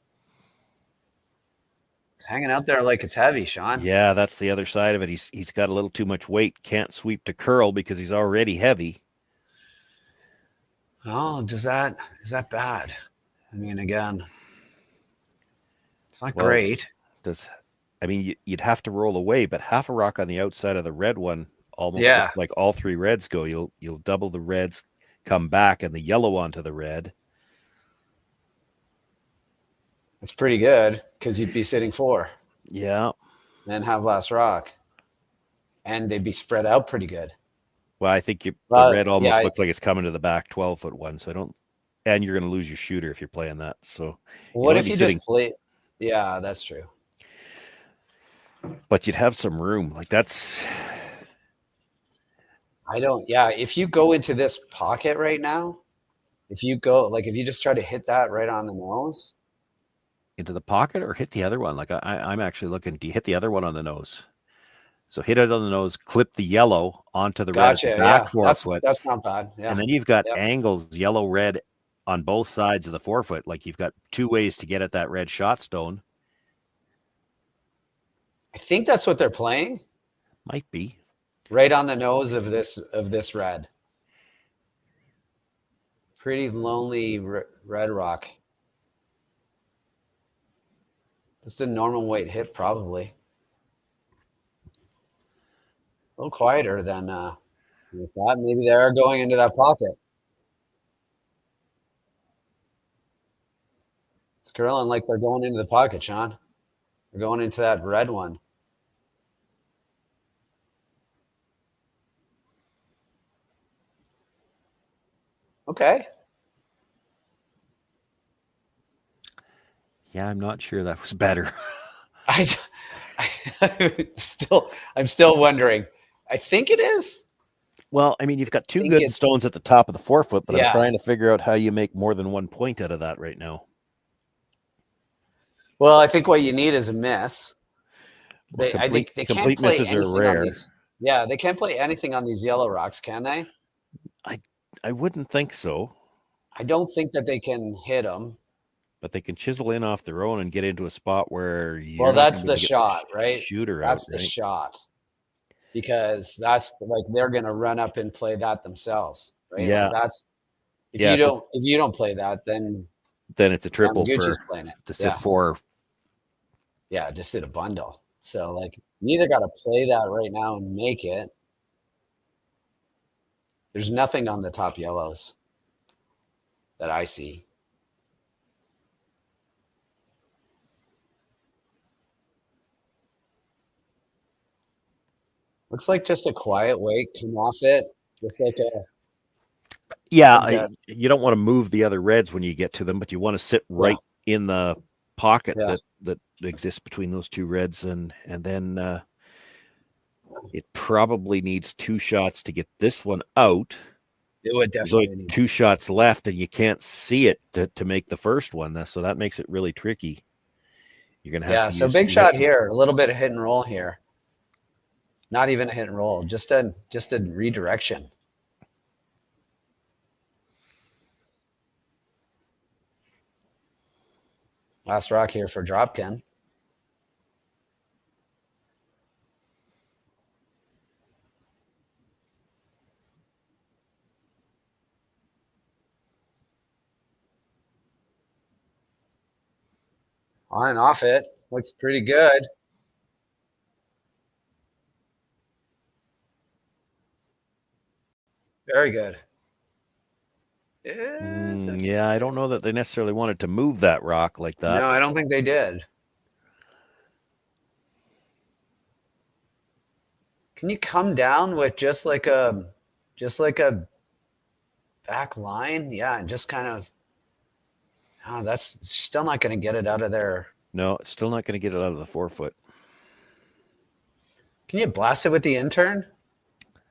It's hanging out there like it's heavy, Sean. Yeah, that's the other side of it. He's got a little too much weight. Can't sweep to curl because he's already heavy. Oh, is that bad? I mean, again, it's not great. You'd have to roll away, but half a rock on the outside of the red one, almost like all three reds go. You'll double the reds, come back, and the yellow onto the red. It's pretty good because you'd be sitting 4. Yeah. And have last rock. And they'd be spread out pretty good. Well, I think the red almost looks like it's coming to the back 12-foot one. So and you're going to lose your shooter if you're playing that. So what if you just play? Yeah, that's true. But you'd have some room. Like that's. If you go into this pocket right now, if you just try to hit that right on the nose. Into the pocket or hit the other one? Like I'm actually looking. Do you hit the other one on the nose? So hit it on the nose, clip the yellow onto the red back 4-foot. That's not bad. Yeah. And then you've got angles, yellow, red on both sides of the 4-foot. Like you've got 2 ways to get at that red shot stone. I think that's what they're playing. Might be. Right on the nose of this red. Pretty lonely red rock. Just a normal weight hit, probably. A little quieter than we thought. Maybe they are going into that pocket. It's curling like they're going into the pocket, Sean. They're going into that red one. Okay. Yeah, I'm not sure that was better. I'm still wondering. I think it is. Well, I mean, you've got 2 good stones at the top of the 4-foot, but I'm trying to figure out how you make more than 1 point out of that right now. Well, I think what you need is a miss. I think they complete can't misses are rare. Yeah, they can't play anything on these yellow rocks, can they? I wouldn't think so. I don't think that they can hit them. But they can chisel in off their own and get into a spot where you're Well, not that's gonna the get shot, right? shooter That's out, the right? shot. Because that's like they're gonna run up and play that themselves, right? Yeah. Like that's if Yeah, you don't play that, then it's a triple Yamaguchi's for playing it. to sit 4. Yeah, just sit a bundle. So like you either got to play that right now and make it. There's nothing on the top yellows that I see. Looks like just a quiet weight, come off it, just like a You don't want to move the other reds when you get to them, but you want to sit right in the pocket that exists between those 2 reds, and then it probably needs 2 shots to get this one out. It would definitely need 2 shots left, and you can't see it to make the first one. So that makes it really tricky. You're gonna have to so big shot here, a little bit of hit and roll here. Not even a hit and roll, just a redirection. Last rock here for Dropkin. On and off it. Looks pretty good. Very good. Yeah, I don't know that they necessarily wanted to move that rock like that. No, I don't think they did. Can you come down with just like a back line? Yeah, and just kind of that's still not going to get it out of there. No, it's still not going to get it out of the 4-foot. Can you blast it with the intern?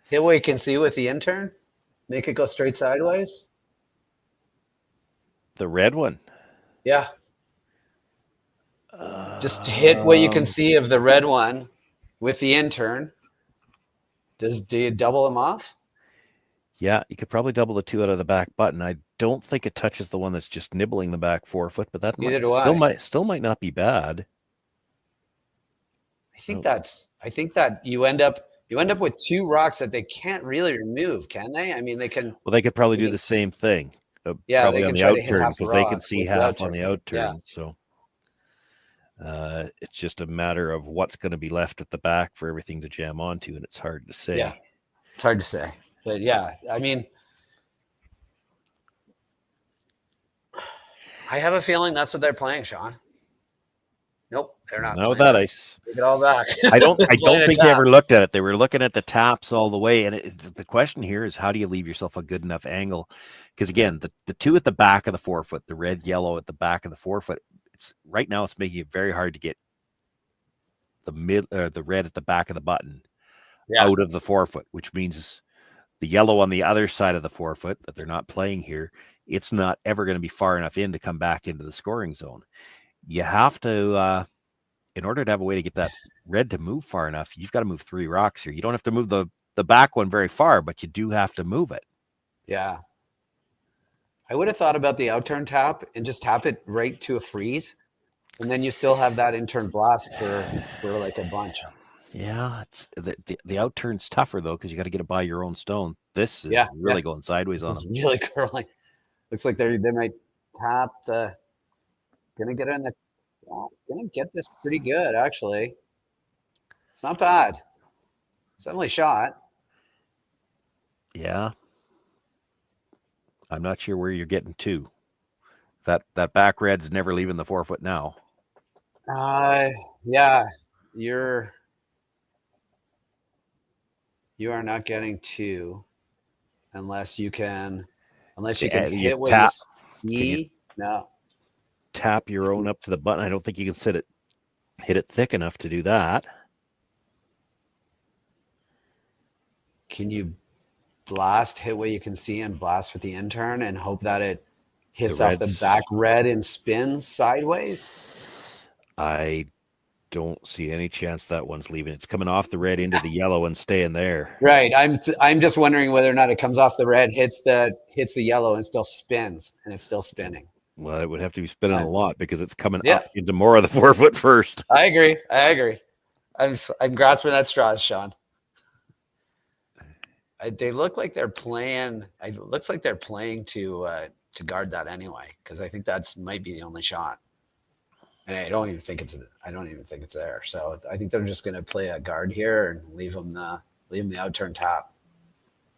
Hit what you can see with the intern? Make it go straight sideways? The red one? Yeah. Just hit what you can see of the red one with the intern. Do you double them off? Yeah, you could probably double the 2 out of the back button. I don't think it touches the one that's just nibbling the back 4-foot, but that still might not be bad. I think that you end up with 2 rocks that they can't really remove, can they? I mean, they can. Well, they could probably do the same thing. Probably on the outturn, because they can see half on the outturn. Yeah. So it's just a matter of what's going to be left at the back for everything to jam onto, and it's hard to say. Yeah, it's hard to say. But yeah, I mean, I have a feeling that's what they're playing, Sean. Nope, they're not. Not with that ice. Take it all back. I don't think they ever looked at it. They were looking at the taps all the way. And the question here is, how do you leave yourself a good enough angle? Because again, the 2 at the back of the 4-foot, the red, yellow at the back of the 4-foot, right now it's making it very hard to get the red at the back of the button out of the 4-foot, which means the yellow on the other side of the 4-foot that they're not playing here, it's not ever going to be far enough in to come back into the scoring zone. You have to, in order to have a way to get that red to move far enough, you've got to move 3 rocks here. You don't have to move the back one very far, but you do have to move it. Yeah. I would have thought about the outturn tap and just tap it right to a freeze. And then you still have that intern blast for like a bunch. Yeah, it's the outturn's tougher though, because you got to get it by your own stone. This is really going sideways on them. It's really curling. Looks like they might tap the. Gonna get in the. Gonna get this pretty good actually. It's not bad. It's definitely shot. Yeah. I'm not sure where you're getting to. That back red's never leaving the 4-foot now. Yeah, you are not getting 2 unless you can hit what tap. you see. No. Tap your own up to the button. I don't think you can hit it thick enough to do that. Can you blast, hit what you can see, and blast with the intern and hope that it hits off the back red and spins sideways? I don't see any chance that one's leaving. It's coming off the red into the yellow and staying there. Right. I'm just wondering whether or not it comes off the red, hits the yellow, and still spins, and it's still spinning. Well, it would have to be spinning a lot because it's coming Yeah. up into more of the 4 foot first. I agree. I'm grasping at straws, Sean. They look like they're playing. It looks like they're playing to guard that anyway, because I think that's might be the only shot. And I don't even think it's there. So I think they're just going to play a guard here and leave them the outturn tap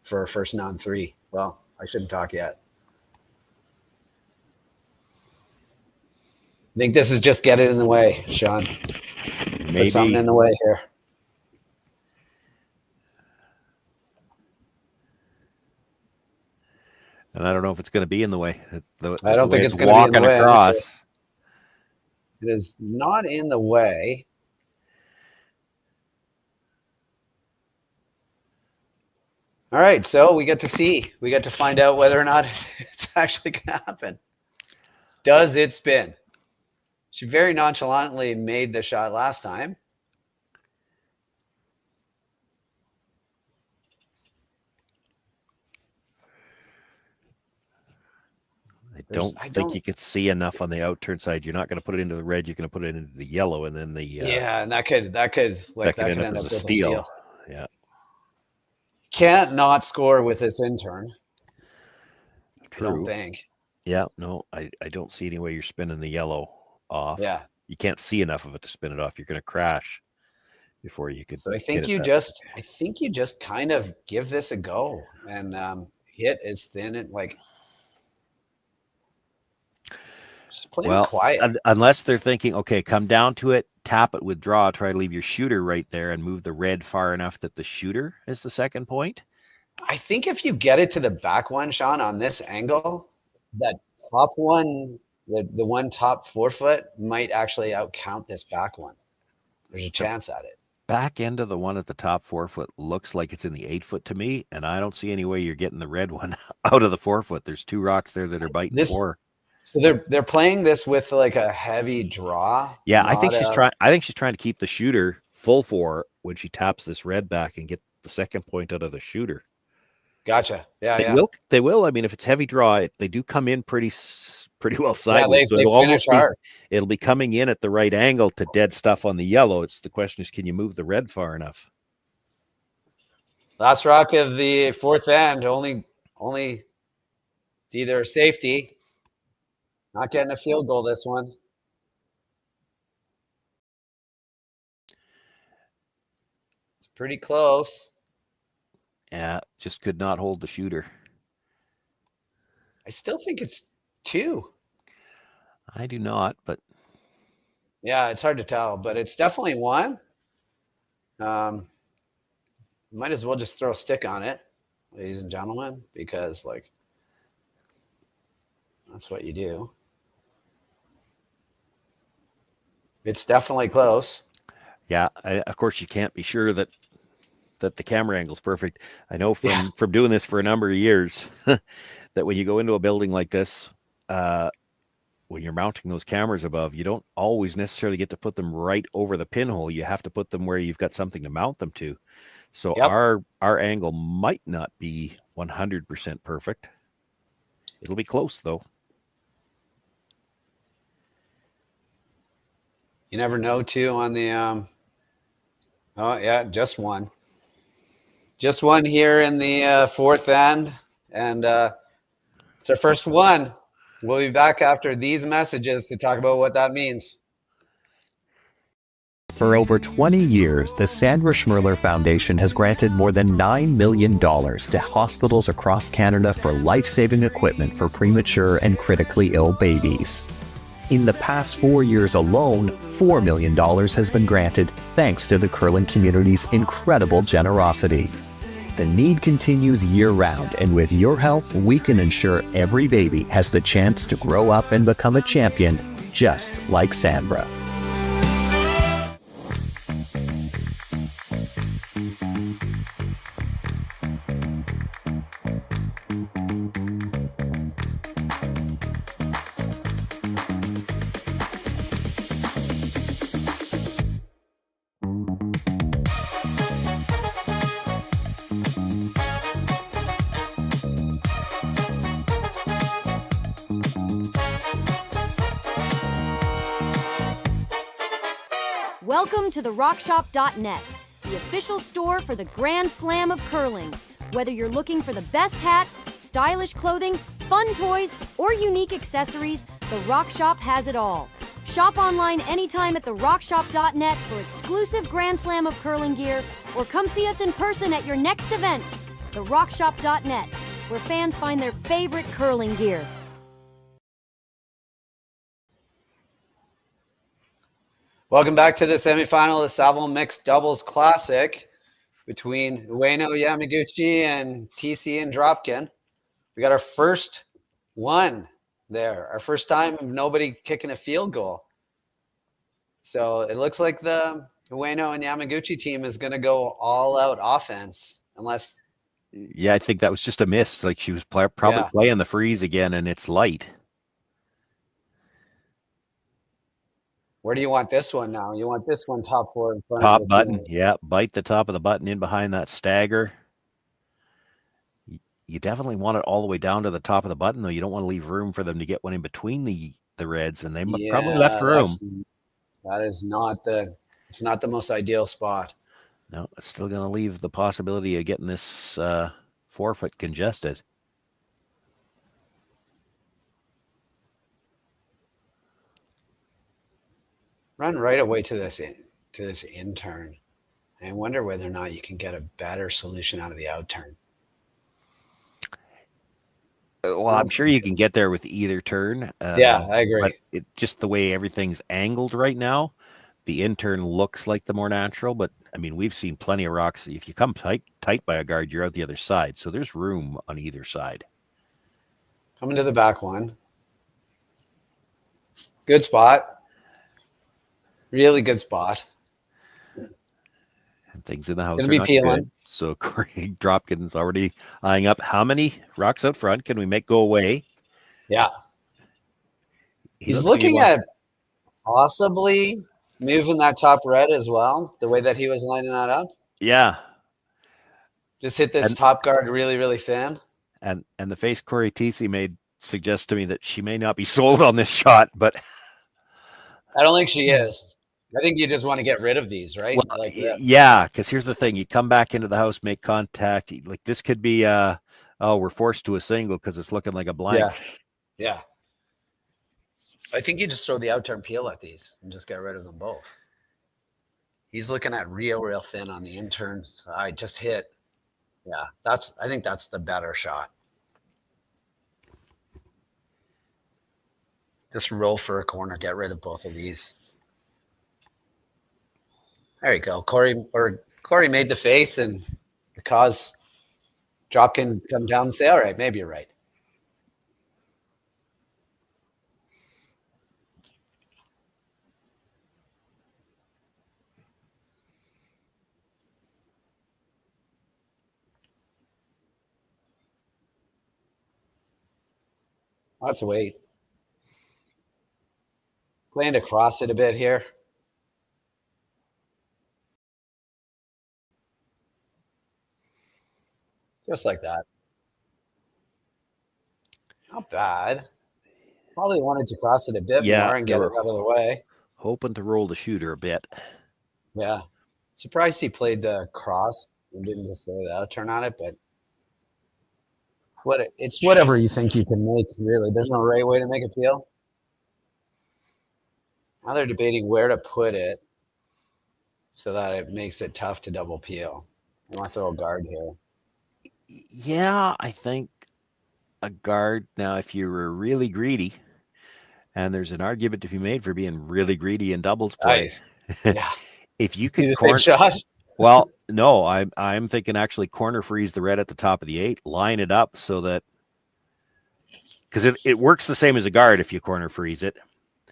for a first non-3. Well, I shouldn't talk yet. I think this is just get it in the way, Sean. Maybe. Put something in the way here. And I don't know if it's going to be in the way. I don't think it's going to be in the way. Across. It is not in the way. All right, so we get to see. We get to find out whether or not it's actually going to happen. Does it spin? She very nonchalantly made the shot last time. I don't think you could see enough on the outturn side. You're not going to put it into the red. You're going to put it into the yellow, and then the yeah, and that could end up with a steal. Yeah, can't not score with this intern. True. I don't think. Yeah, no, I don't see any way you're spinning the yellow off. Yeah, you can't see enough of it to spin it off. You're going to crash before you could. So I think you just kind of give this a go and hit as thin and like. Just play it quiet. Unless they're thinking, okay, come down to it, tap it with draw, try to leave your shooter right there and move the red far enough that the shooter is the second point. I think if you get it to the back one, Sean, on this angle, that top one, the one top 4 foot might actually outcount this back one. There's a chance at it. Back end of the one at the top 4 foot looks like it's in the 8 foot to me, and I don't see any way you're getting the red one out of the 4 foot. There's 2 rocks there that are biting 4. So they're playing this with like a heavy draw. Yeah, I think she's trying to keep the shooter full 4 when she taps this red back and get the second point out of the shooter. Gotcha. Yeah, They will. I mean, if it's heavy draw, they do come in pretty well sideways. Yeah, they finish hard. It'll be coming in at the right angle to dead stuff on the yellow. It's the question is, can you move the red far enough? Last rock of the 4th end. Only it's either a safety. Not getting a field goal this one. It's pretty close. Yeah, just could not hold the shooter. I still think it's 2. I do not, but yeah, it's hard to tell, but it's definitely 1. Might as well just throw a stick on it, ladies and gentlemen, because like that's what you do. It's definitely close. Yeah, of course you can't be sure that the camera angle is perfect. I know from doing this for a number of years that when you go into a building like this, when you're mounting those cameras above, you don't always necessarily get to put them right over the pinhole. You have to put them where you've got something to mount them to. So our angle might not be 100% perfect. It'll be close though. You never know, too, on the oh yeah, just 1. Just 1 here in the 4th end, and it's our first one. We'll be back after these messages to talk about what that means. For over 20 years, the Sandra Schmirler Foundation has granted more than $9 million to hospitals across Canada for life-saving equipment for premature and critically ill babies. In the past 4 years alone, $4 million has been granted thanks to the curling community's incredible generosity. The need continues year-round, and with your help, we can ensure every baby has the chance to grow up and become a champion, just like Sandra. Welcome to the rockshop.net, the official store for the Grand Slam of curling. Whether you're looking for the best hats, stylish clothing, fun toys, or unique accessories, the Rock Shop has it all. Shop online anytime at therockshop.net for exclusive Grand Slam of curling gear, or come see us in person at your next event. Therockshop.net, where fans find their favorite curling gear. Welcome back to the semifinal of the Saville Mixed Doubles Classic between Ueno, Yamaguchi, and Thiesse and Dropkin. We got our first one there. Our first time of nobody kicking a field goal. So it looks like the Ueno and Yamaguchi team is going to go all out offense unless... Yeah, I think that was just a miss. Like she was probably playing the freeze again, and it's light. Where do you want this one now? You want this one top four in front top of the button. team. Yeah, bite the top of the button in behind that stagger. You definitely want it all the way down to the top of the button, though. You don't want to leave room for them to get one in between the reds, and they probably left room. That is not it's not the most ideal spot. No, it's still going to leave the possibility of getting this forefoot congested. Run right away to this in turn. I wonder whether or not you can get a better solution out of the out turn. Well, I'm sure you can get there with either turn. Yeah, I agree. But just the way everything's angled right now, the in turn looks like the more natural. But I mean, we've seen plenty of rocks. If you come tight by a guard, you're out the other side. So there's room on either side. Coming to the back one. Good spot. Really good spot. And things in the house gonna are be not peeling. good. So Corey Dropkin's already eyeing up how many rocks out front can we make go away? Yeah. He's looking at possibly moving that top red as well, the way that he was lining that up. Yeah. Just hit this top guard really, really thin. And the face Corey Thiesse made suggests to me that she may not be sold on this shot, but I don't think she is. I think you just want to get rid of these, right? Well, like that. Yeah, because here's the thing. You come back into the house, make contact. Like this could be, we're forced to a single because it's looking like a blank. Yeah. I think you just throw the out turn peel at these and just get rid of them both. He's looking at real thin on the in turn side. Just hit. Yeah, I think that's the better shot. Just roll for a corner, get rid of both of these. There you go. Corey made the face and cause Dropkin come down and say, all right, maybe you're right. Lots of weight. Playing to cross it a bit here. Just like that. Not bad. Probably wanted to cross it a bit more and get it out of the way. Hoping to roll the shooter a bit. Yeah. Surprised he played the cross and didn't just throw the out turn on it, but it's whatever you think you can make, really. There's no right way to make a peel. Now they're debating where to put it so that it makes it tough to double peel. I want to throw a guard here. Yeah, I think a guard. Now, if you were really greedy, and there's an argument to be made for being really greedy in doubles play. Yeah. If you could shot. Well, no, I'm thinking actually corner freeze the red at the top of the 8, line it up so that, because it works the same as a guard if you corner freeze it.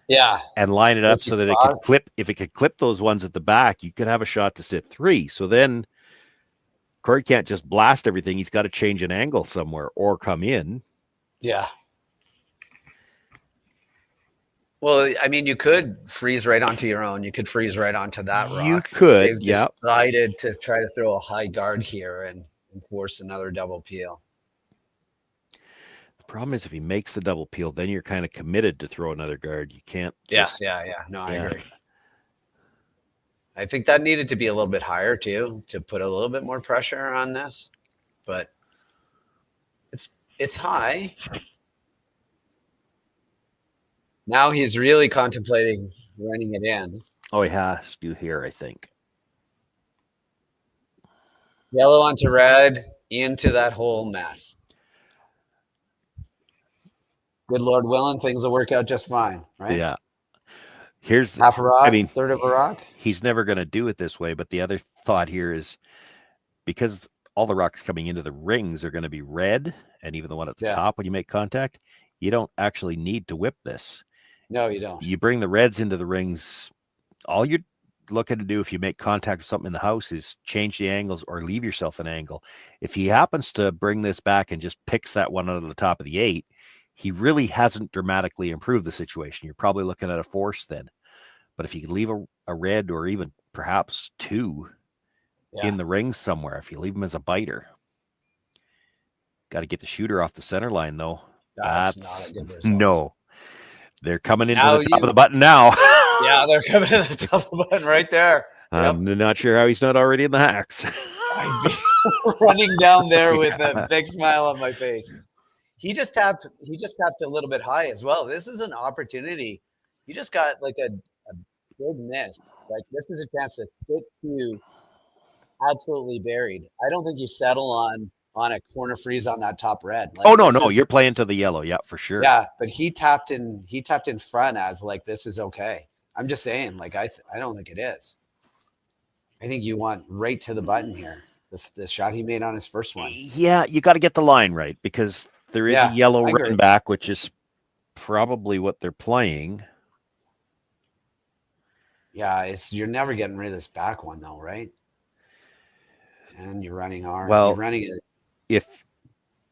Yeah. And line it up so that it could clip. If it could clip those ones at the back, you could have a shot to sit 3. So then Corey can't just blast everything. He's got to change an angle somewhere or come in. Yeah. Well, I mean, you could freeze right onto your own. You could freeze right onto that rock. You could, They've decided to try to throw a high guard here and force another double peel. The problem is if he makes the double peel, then you're kind of committed to throw another guard. You can't. Yeah. No, I agree. I think that needed to be a little bit higher too, to put a little bit more pressure on this, but it's high. Now he's really contemplating running it in. Oh, he has to here, I think. Yellow onto red into that whole mess. Good Lord willing, things will work out just fine, right? Yeah. Here's half a rock, third of a rock. He's never going to do it this way, but the other thought here is because all the rocks coming into the rings are going to be red, and even the one at the top when you make contact, you don't actually need to whip this. No, you don't. You bring the reds into the rings. All you're looking to do if you make contact with something in the house is change the angles or leave yourself an angle. If he happens to bring this back and just picks that one out of the top of the 8, he really hasn't dramatically improved the situation. You're probably looking at a force then. But if you could leave a red or even perhaps 2 in the rings somewhere, if you leave them as a biter, got to get the shooter off the center line though. That's not a good result. No. They're coming into the top of the button now. Yeah, they're coming to the top of the button right there. I'm not sure how he's not already in the hacks. I'd be running down there with a big smile on my face. He just tapped a little bit high as well. This is an opportunity. You just got like a big miss. Like this is a chance to sit you absolutely buried. I don't think you settle on a corner freeze on that top red. Like, no, you're playing to the yellow, yeah, for sure. Yeah, but he tapped in front as like this is okay. I'm just saying, like I don't think it is. I think you want right to the button here. The shot he made on his first one. Yeah, you got to get the line right because there is a yellow run back, which is probably what they're playing. Yeah, you're never getting rid of this back one though, right? And you're running R. Well, you're running it.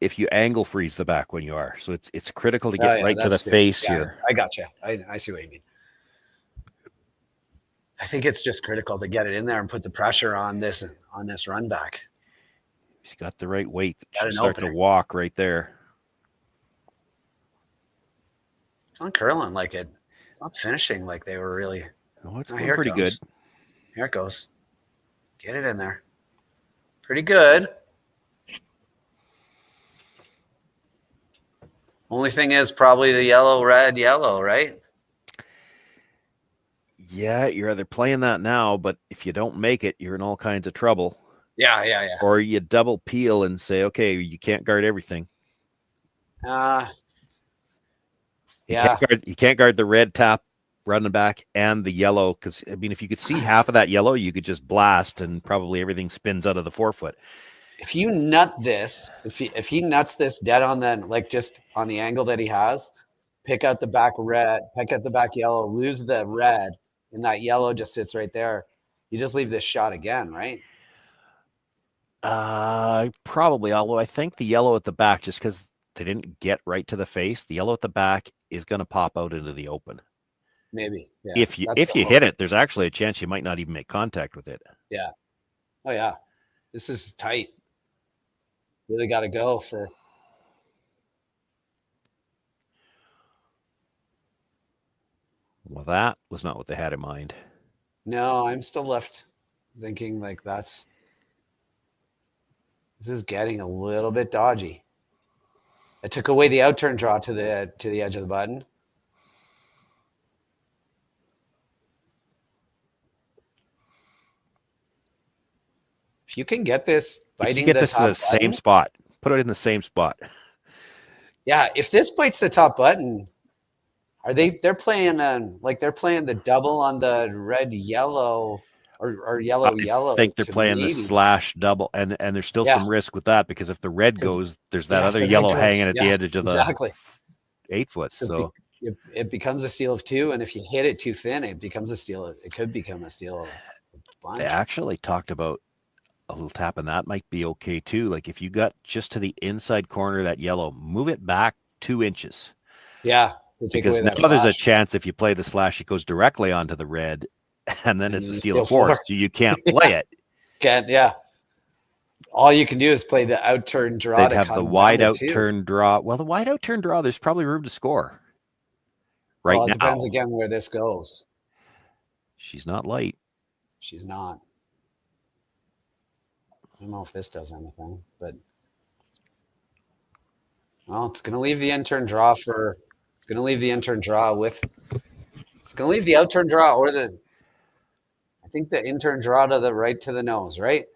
If you angle freeze the back when you are, so it's critical to get right to the face here. I gotcha. I see what you mean. I think it's just critical to get it in there and put the pressure on this run back. He's got the right weight. Should start to walk right there. It's not curling like it. It's not finishing like they were really. Oh, it's going pretty good. Here it goes. Get it in there. Pretty good. Only thing is probably the yellow, red, yellow, right? Yeah, you're either playing that now, but if you don't make it, you're in all kinds of trouble. Yeah. Or you double peel and say, okay, you can't guard everything. Yeah. You can't guard the red tap running back and the yellow, because I mean, if you could see half of that yellow, you could just blast and probably everything spins out of the forefoot. If you nut this, if he nuts this dead on then, like just on the angle that he has, pick out the back red, pick out the back yellow, lose the red, and that yellow just sits right there. You just leave this shot again, right? Probably, although I think the yellow at the back, just because they didn't get right to the face, the yellow at the back is going to pop out into the open. Maybe. Yeah. If you hit it, there's actually a chance you might not even make contact with it. Yeah. Oh yeah. This is tight. Really got to go for. Well, that was not what they had in mind. No, I'm still left thinking like this is getting a little bit dodgy. I took away the outturn draw to the edge of the button. If you can get this biting to the same spot, put it in the same spot. Yeah, if this bites the top button, they're playing the double on the red yellow or yellow. I think they're playing the slash double, and there's still some risk with that because if the red goes, there's that other yellow hanging at the edge of the 8 foot. So it becomes a steal of 2, and if you hit it too thin, it becomes a steal. It could become a steal of a bunch. They actually talked about a little tap, and that might be okay too. Like if you got just to the inside corner of that yellow, move it back 2 inches. Yeah. Because now there's a chance if you play the slash, it goes directly onto the red, and then it's a steal of 4. So you can't play it. Can't, yeah. All you can do is play the outturn draw. They'd have the wide outturn draw. Well, the wide outturn draw, there's probably room to score. Right now. It depends again where this goes. She's not light. She's not. I don't know if this does anything, but well, it's going to leave the intern draw for. It's going to leave the intern draw with. It's going to leave the outturn draw or the. I think the intern draw to the right to the nose, right?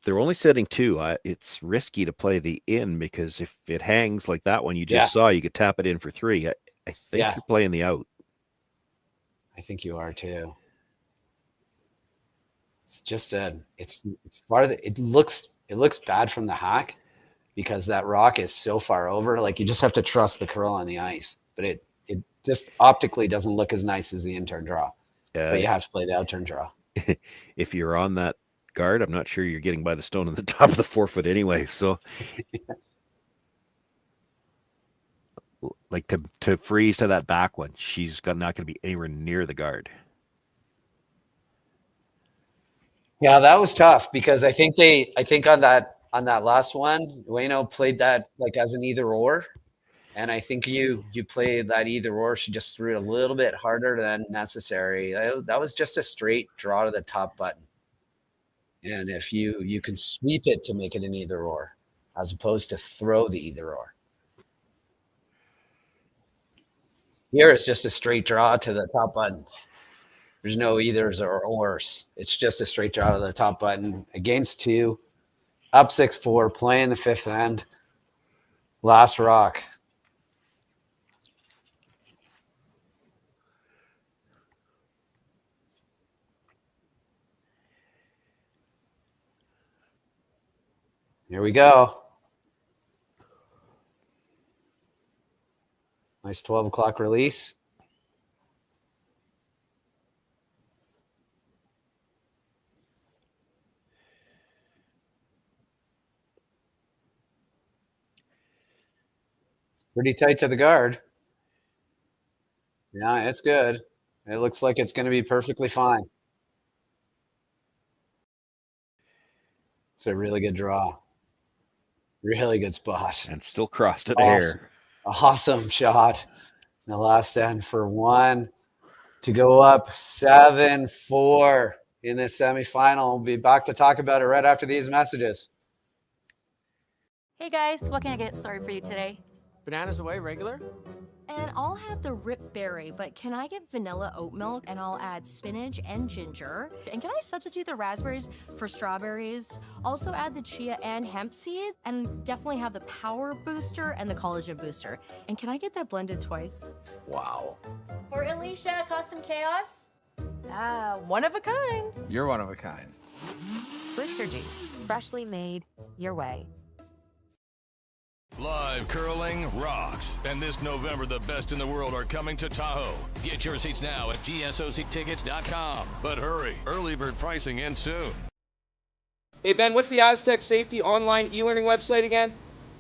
They're only setting 2. It's risky to play the in because if it hangs like that one you just saw, you could tap it in for 3. I think you're playing the out. I think you are too. It's just it's farther. It looks bad from the hack because that rock is so far over. Like you just have to trust the curl on the ice, but it just optically doesn't look as nice as the intern draw. But you have to play the outturn draw. If you're on that guard, I'm not sure you're getting by the stone on the top of the 4-foot anyway. So, like to freeze to that back one, she's not going to be anywhere near the guard. Yeah, that was tough because I think on that last one, Ueno played that like as an either or. And I think you played that either or. She just threw it a little bit harder than necessary. That was just a straight draw to the top button. And if you can sweep it to make it an either or, as opposed to throw the either or. Here it's just a straight draw to the top button. There's no either's or ors. It's just a straight draw to the top button against 2, up 6-4, playing the 5th end. Last rock. Here we go. Nice 12 o'clock release. It's pretty tight to the guard. Yeah, it's good. It looks like it's going to be perfectly fine. It's a really good draw. Really good spot. And still crossed it there. Awesome shot. In the last end for 1 to go up 7-4 in this semifinal. We'll be back to talk about it right after these messages. Hey guys, what can I get started for you today? Bananas away, regular? And I'll have the rip berry, but can I get vanilla oat milk and I'll add spinach and ginger? And can I substitute the raspberries for strawberries? Also add the chia and hemp seed and definitely have the power booster and the collagen booster. And can I get that blended twice? Wow. For Alicia, custom chaos. One of a kind. You're one of a kind. Blister juice, freshly made, your way. Live curling rocks. And this November, the best in the world are coming to Tahoe. Get your seats now at gsoctickets.com. But hurry, early bird pricing ends soon. Hey, Ben, what's the Aztec Safety online e-learning website again?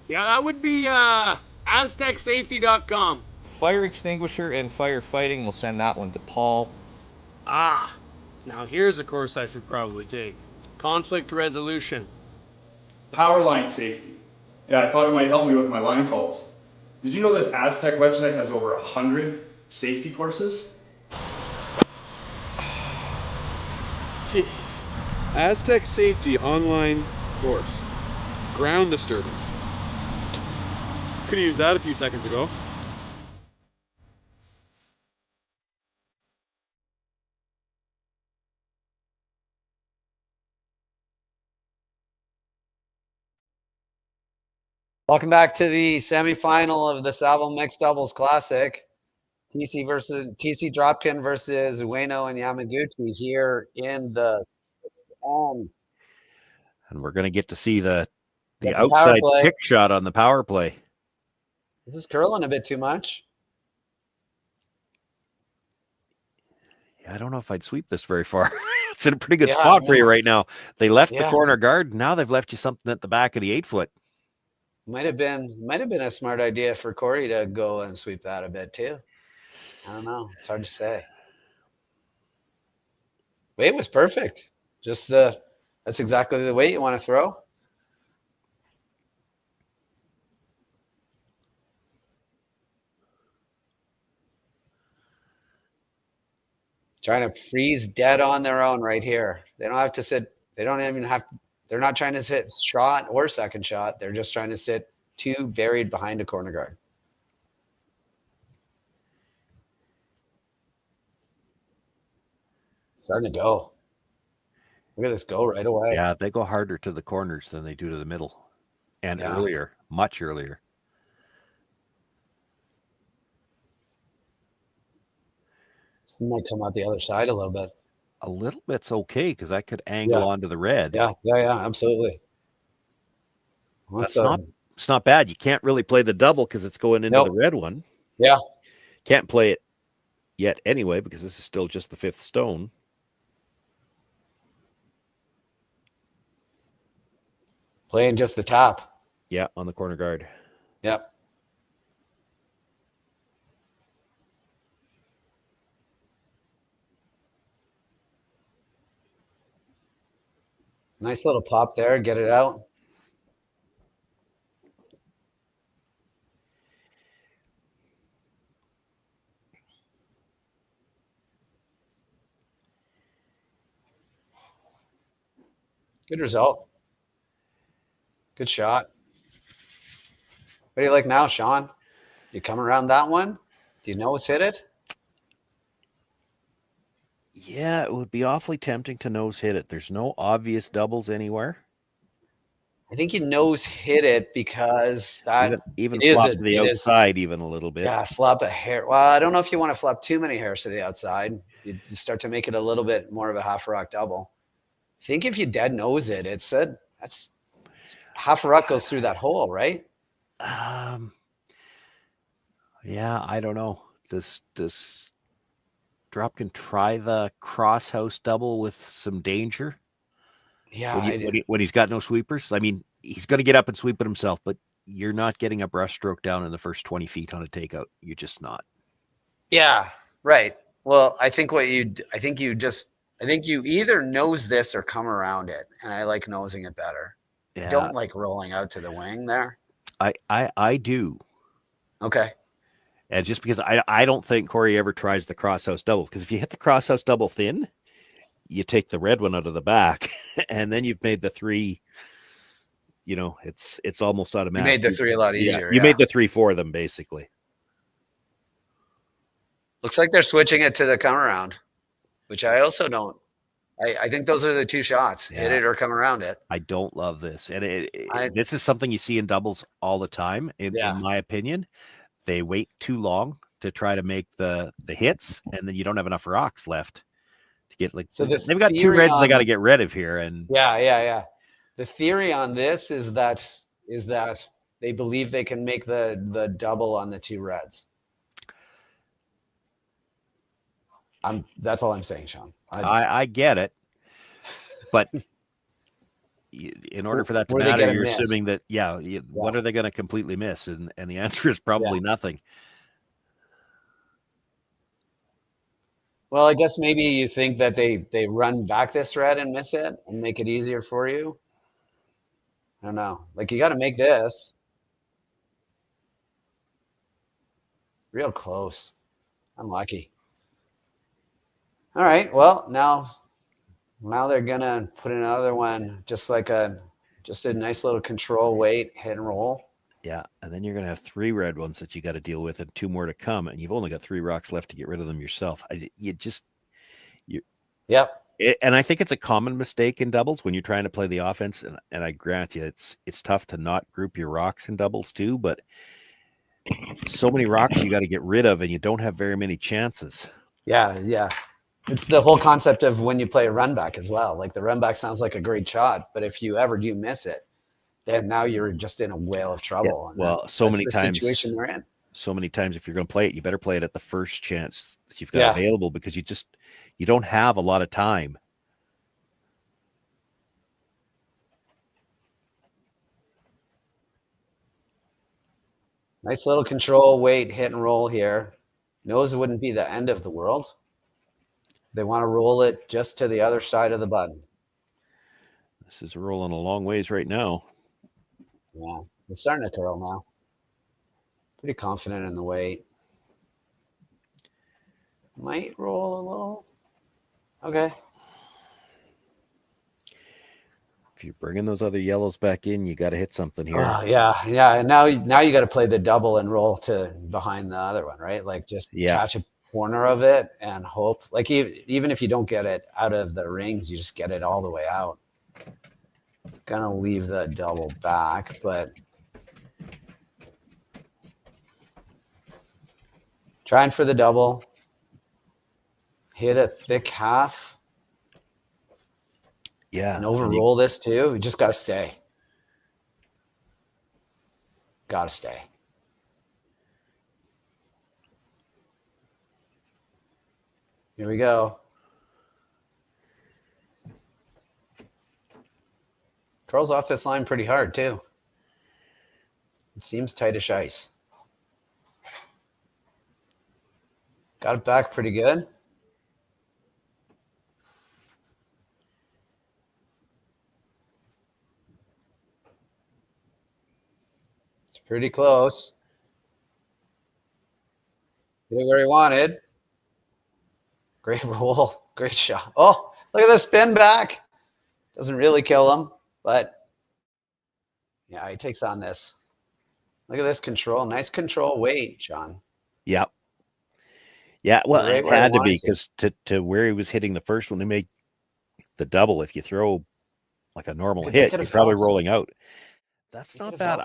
Yeah, that would be aztecsafety.com. Fire extinguisher and firefighting. We'll send that one to Paul. Now here's a course I should probably take. Conflict resolution. Power line safety. Yeah, I thought it might help me with my line calls. Did you know this Aztec website has over 100 safety courses? Thiesse. Aztec Safety online course. Ground disturbance. Could have used that a few seconds ago. Welcome back to the semifinal of the Saville Mixed Doubles Classic. Thiesse Dropkin versus Ueno and Yamaguchi here in the end. And we're going to get to see the outside kick shot on the power play. This is curling a bit too much. Yeah, I don't know if I'd sweep this very far. It's in a pretty good spot for you right now. They left the corner guard. Now they've left you something at the back of the 8-foot. Might have been a smart idea for Cory to go and sweep that a bit too. I don't know. It's hard to say. Weight was perfect. Just that's exactly the weight you want to throw. Trying to freeze dead on their own right here. They don't have to sit. They don't even have. They're not trying to sit shot or second shot. They're just trying to sit two buried behind a corner guard. Starting to go. Look at this go right away. Yeah, they go harder to the corners than they do to the middle. And earlier, much earlier. Some might come out the other side a little bit. A little bit's okay because I could angle onto the red. Yeah, absolutely. It's not bad. You can't really play the double because it's going into the red one. Yeah. Can't play it yet anyway because this is still just the fifth stone. Playing just the top. Yeah, on the corner guard. Yep. Nice little pop there. Get it out. Good result. Good shot. What do you like now, Sean? You come around that one? Do you nose hit it? Yeah, it would be awfully tempting to nose hit it. There's no obvious doubles anywhere. I think you nose hit it because that even flop to the outside even a little bit. Yeah, flop a hair. Well, I don't know if you want to flop too many hairs to the outside. You start to make it a little bit more of a half a rock double. I think if you dead nose it, that's half a rock goes through that hole, right? Yeah, I don't know. Does Dropkin try the cross house double with some danger? Yeah, when he's got no sweepers. I mean, he's going to get up and sweep it himself, but you're not getting a brush stroke down in the first 20 feet on a takeout. You're just not. Yeah, right. Well, I think you either nose this or come around it, and I like nosing it better. Yeah. I don't like rolling out to the wing there. I do. Okay. And just because I don't think Corey ever tries the crosshouse double, because if you hit the crosshouse double thin, you take the red one out of the back, and then you've made the three. You know, it's almost automatic. You made the three a lot easier. You made the three for them basically. Looks like they're switching it to the come around, which I also don't. I think those are the two shots: hit it or come around it. I don't love this, and this is something you see in doubles all the time. In my opinion, they wait too long to try to make the hits, and then you don't have enough rocks left to get like. So they've got two reds they got to get rid of here, and yeah. The theory on this is that they believe they can make the double on the two reds. That's all I'm saying, Sean. I get it, but in order for that to matter, you're assuming that what are they going to completely miss? And the answer is probably nothing. Well, I guess maybe you think that they run back this red and miss it and make it easier for you. I don't know. Like, you got to make this real close. Unlucky. All right. Well, now they're gonna put another one, just a nice little control, wait, hit and roll. Yeah, and then you're gonna have three red ones that you got to deal with, and two more to come, and you've only got three rocks left to get rid of them yourself. Yep. And I think it's a common mistake in doubles when you're trying to play the offense. And I grant you, it's tough to not group your rocks in doubles too, but so many rocks you got to get rid of, and you don't have very many chances. Yeah. It's the whole concept of when you play a run back as well. Like, the run back sounds like a great shot, but if you ever do miss it, then now you're just in a whale of trouble. Yeah. Well, so many times, situation they're in. So many times, if you're going to play it, you better play it at the first chance that you've got available, because you don't have a lot of time. Nice little control, wait, hit and roll here. Nose wouldn't be the end of the world. They want to roll it just to the other side of the button. This is rolling a long ways right now. Yeah, it's starting to curl now. Pretty confident in the weight. Might roll a little. Okay. If you're bringing those other yellows back in, you got to hit something here. Yeah. And now you got to play the double and roll to behind the other one, right? Like just catch a corner of it and hope. Like even if you don't get it out of the rings, you just get it all the way out. It's gonna leave the double back, but trying for the double. Hit a thick half. Yeah. And overroll this too. You just got to stay. Got to stay. Here we go. Curls off this line pretty hard too. It seems tightish ice. Got it back pretty good. Pretty close. Get it where he wanted. Great roll. Great shot. Oh, look at the spin back. Doesn't really kill him, but yeah, he takes on this. Look at this control. Nice control weight, John. Yep. Yeah, well, Right it where he had to be wanted because to where he was hitting the first one, they made the double. If you throw like a normal hit, you're probably rolling out. That's not bad.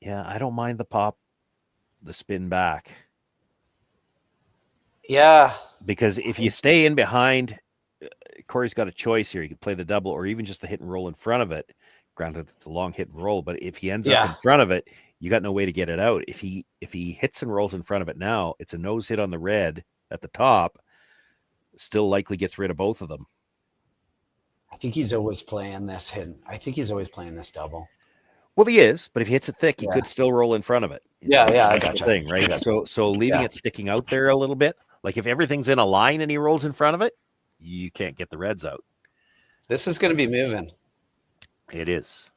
I don't mind the spin back. Yeah. Because if you stay in behind, Corey's got a choice here. He could play the double or even just the hit and roll in front of it. Granted, it's a long hit and roll, but if he ends up in front of it, you got no way to get it out. If he hits and rolls in front of it now, it's a nose hit on the red at the top. Still likely gets rid of both of them. I think he's always playing this hidden. I think he's always playing this double. Well, he is, but if he hits it thick, he could still roll in front of it. Yeah, I That's gotcha. the thing, right? So leaving it sticking out there a little bit, like if everything's in a line and he rolls in front of it, you can't get the reds out. This is going to be moving. It is.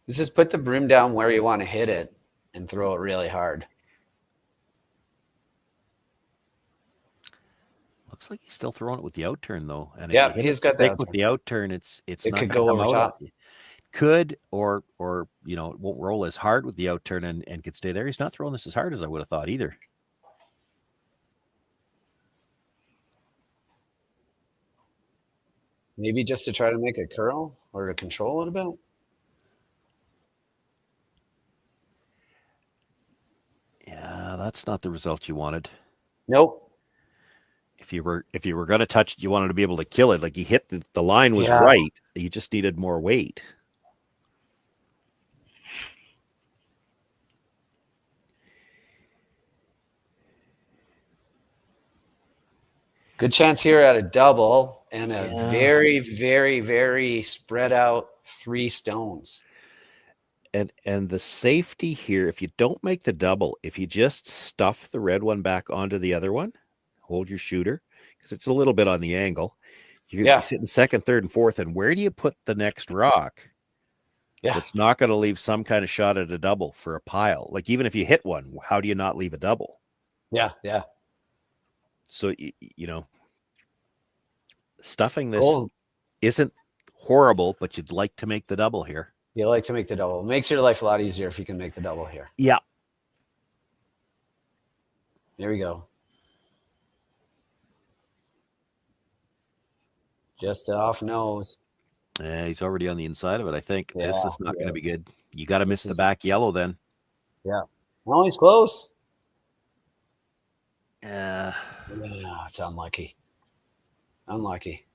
Just put the broom down where you want to hit it and throw it really hard. Looks like he's still throwing it with the outturn though. And he's got that with the outturn. It could go over top. Could or it won't roll as hard with the outturn and could stay there. He's not throwing this as hard as I would have thought either. Maybe just to try to make a curl or to control it a bit. Yeah, that's not the result you wanted. Nope. If you were going to touch it, you wanted to be able to kill it. Like you hit the line was right. You just needed more weight. Good chance here at a double and a very, very, very spread out 3 stones. And the safety here, if you don't make the double, if you just stuff the red one back onto the other one, hold your shooter because it's a little bit on the angle. You're going to be sitting second, third, and fourth. And where do you put the next rock? Yeah, it's not going to leave some kind of shot at a double for a pile. Like even if you hit one, how do you not leave a double? Yeah. So stuffing this isn't horrible, but you'd like to make the double here. You like to make the double. It makes your life a lot easier if you can make the double here. Yeah. Here we go. Just off nose. Yeah, he's already on the inside of it, I think. This is not going to be good. You got to miss the back yellow then. Yeah. Well, he's close. Yeah. Yeah, it's unlucky. Unlucky.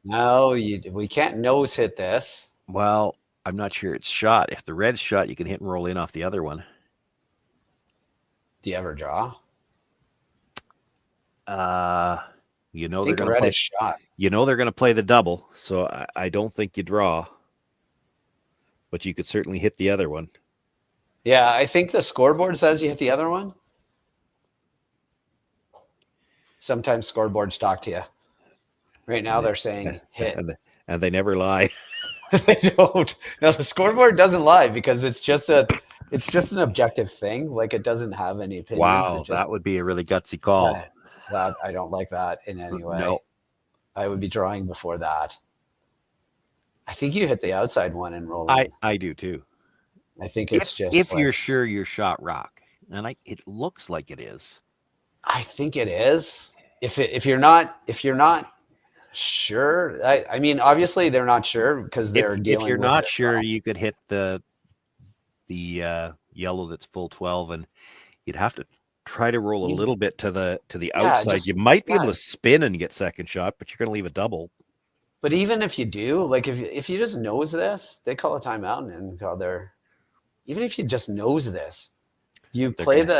No, we can't nose hit this. Well, I'm not sure it's shot. If the red's shot, you can hit and roll in off the other one. Do you ever draw? They're going to play shot. They're going to play the double, so I don't think you draw. But you could certainly hit the other one. Yeah, I think the scoreboard says you hit the other one. Sometimes scoreboards talk to you. Right now they're saying hit. And they never lie. They don't. No, the scoreboard doesn't lie because it's just a it's just an objective thing. Like it doesn't have any opinions. Wow, It just, that would be a really gutsy call. that I don't like that in any way. No. I would be drawing before that. I think you hit the outside one and roll in. I do too. I think it's just if like, you're sure you're shot rock, and it looks like it is. I think it is. If you're not sure, I mean, obviously they're not sure because they're dealing. If you're with not it. sure, you could hit the yellow that's full 12, and you'd have to try to roll a little bit to the outside. You might be able to spin and get second shot, but you're going to leave a double. But even if you do, like if you just nose this, they call a timeout and call their. Even if you just nose this, they're going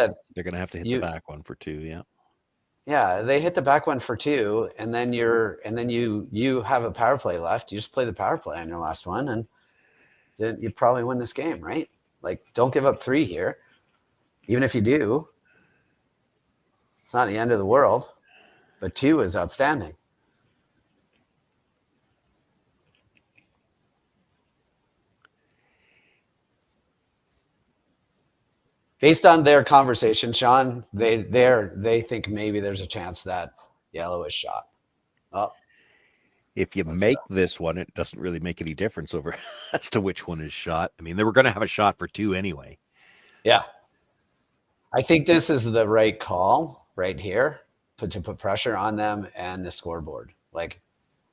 to have to hit the back one for 2. Yeah. Yeah, they hit the back one for 2, and then you have a power play left. You just play the power play on your last one, and then you probably win this game, right? Like, don't give up 3 here. Even if you do, it's not the end of the world. But 2 is outstanding. Based on their conversation, Sean, they think maybe there's a chance that yellow is shot. Oh, if you make this one, it doesn't really make any difference over as to which one is shot. I mean, they were going to have a shot for 2 anyway. Yeah, I think this is the right call right here to put pressure on them and the scoreboard. Like,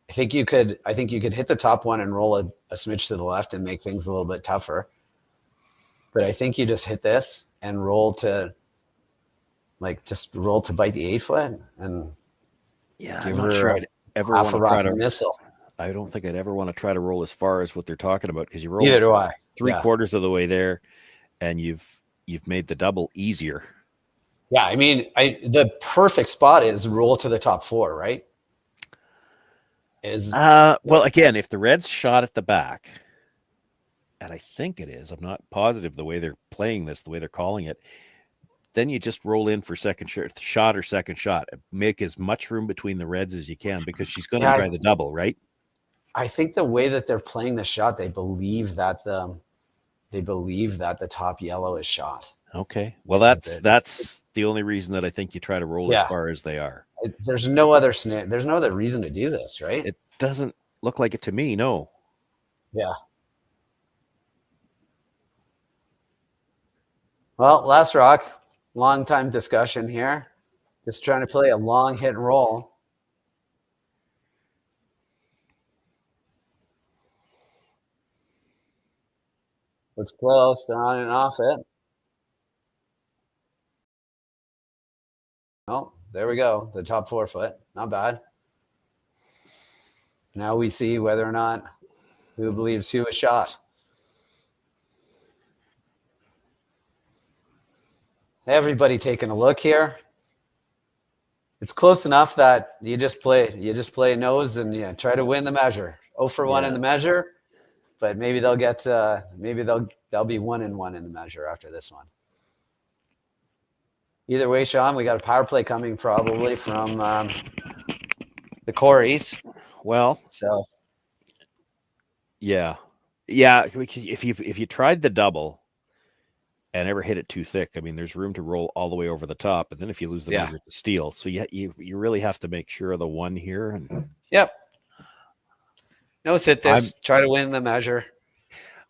I think you could hit the top one and roll a smidge to the left and make things a little bit tougher. But I think you just hit this and roll to bite the A foot and I'm not sure I'd ever want to try to missile. I don't think I'd ever want to try to roll as far as what they're talking about, because you roll Neither do I. 3/4 of the way there, and you've made the double easier. Yeah, I mean, the perfect spot is roll to the top 4, right? Well, again, if the red's shot at the back. And I think it is. I'm not positive the way they're playing this, the way they're calling it. Then you just roll in for second shot or second shot. Make as much room between the reds as you can, because she's going to try the double, right? I think the way that they're playing the shot, they believe that the top yellow is shot. Okay. Well, that's the only reason that I think you try to roll as far as they are. There's no other reason to do this, right? It doesn't look like it to me. No. Yeah. Well, last rock, long time discussion here. Just trying to play a long hit and roll. Looks close. They're on and off it. Oh, there we go. The top 4 foot. Not bad. Now we see whether or not who believes who was shot. Everybody taking a look here. It's close enough that you just play nose and try to win the measure. 0 for 1 in the measure, but maybe they'll get they'll be 1 and 1 in the measure after this one. Either way, Sean, we got a power play coming probably from the Coreys. Well, so yeah. If you tried the double and ever hit it too thick, I mean, there's room to roll all the way over the top, and then if you lose the measure, it's a steal. So you really have to make sure of the 1 here. And yep. Nose hit this. Try to win the measure.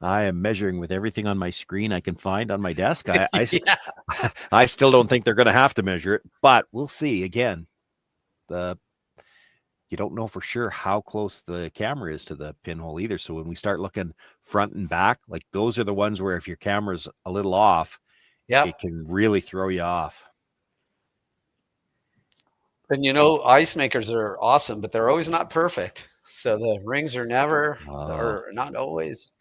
I am measuring with everything on my screen I can find on my desk. I still don't think they're going to have to measure it, but we'll see. Again, you don't know for sure how close the camera is to the pinhole either. So when we start looking front and back, like those are the ones where if your camera's a little off, it can really throw you off. And ice makers are awesome, but they're always not perfect. So the rings are never, or not always.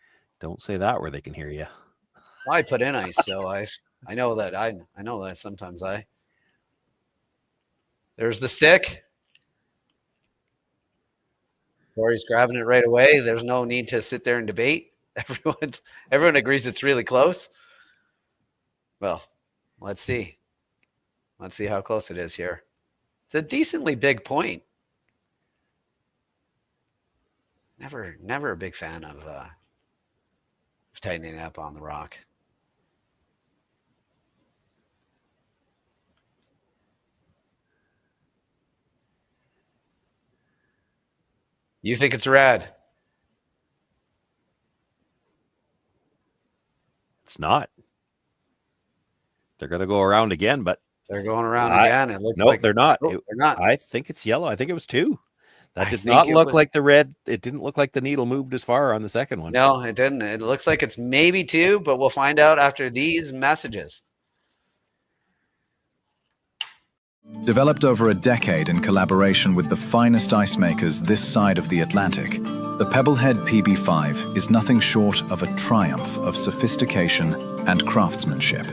Don't say that where they can hear you. Well, I put in ice, so I know that I know that sometimes there's the stick. Corey's grabbing it right away. There's no need to sit there and debate. Everyone agrees it's really close. Well, let's see. Let's see how close it is here. It's a decently big point. Never a big fan of tightening up on the rock. You think it's red? It's not. They're going to go around again, but they're going around again. It looked no, like they're not. they're not. I think it's yellow. I think it was 2. That I did think not it look was- like the red. It didn't look like the needle moved as far on the second one. No, it didn't. It looks like it's maybe 2, but we'll find out after these messages. Developed over a decade in collaboration with the finest ice makers this side of the Atlantic, the Pebblehead PB5 is nothing short of a triumph of sophistication and craftsmanship.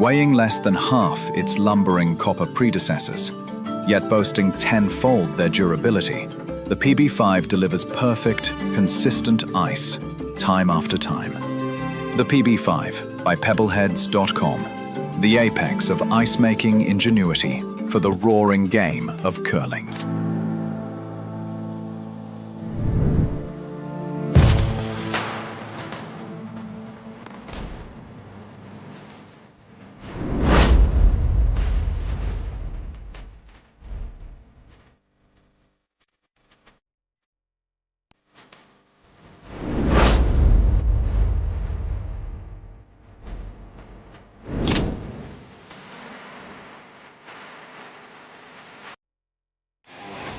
Weighing less than half its lumbering copper predecessors, yet boasting 10-fold their durability, the PB5 delivers perfect, consistent ice, time after time. The PB5 by Pebbleheads.com, the apex of ice-making ingenuity for the roaring game of curling.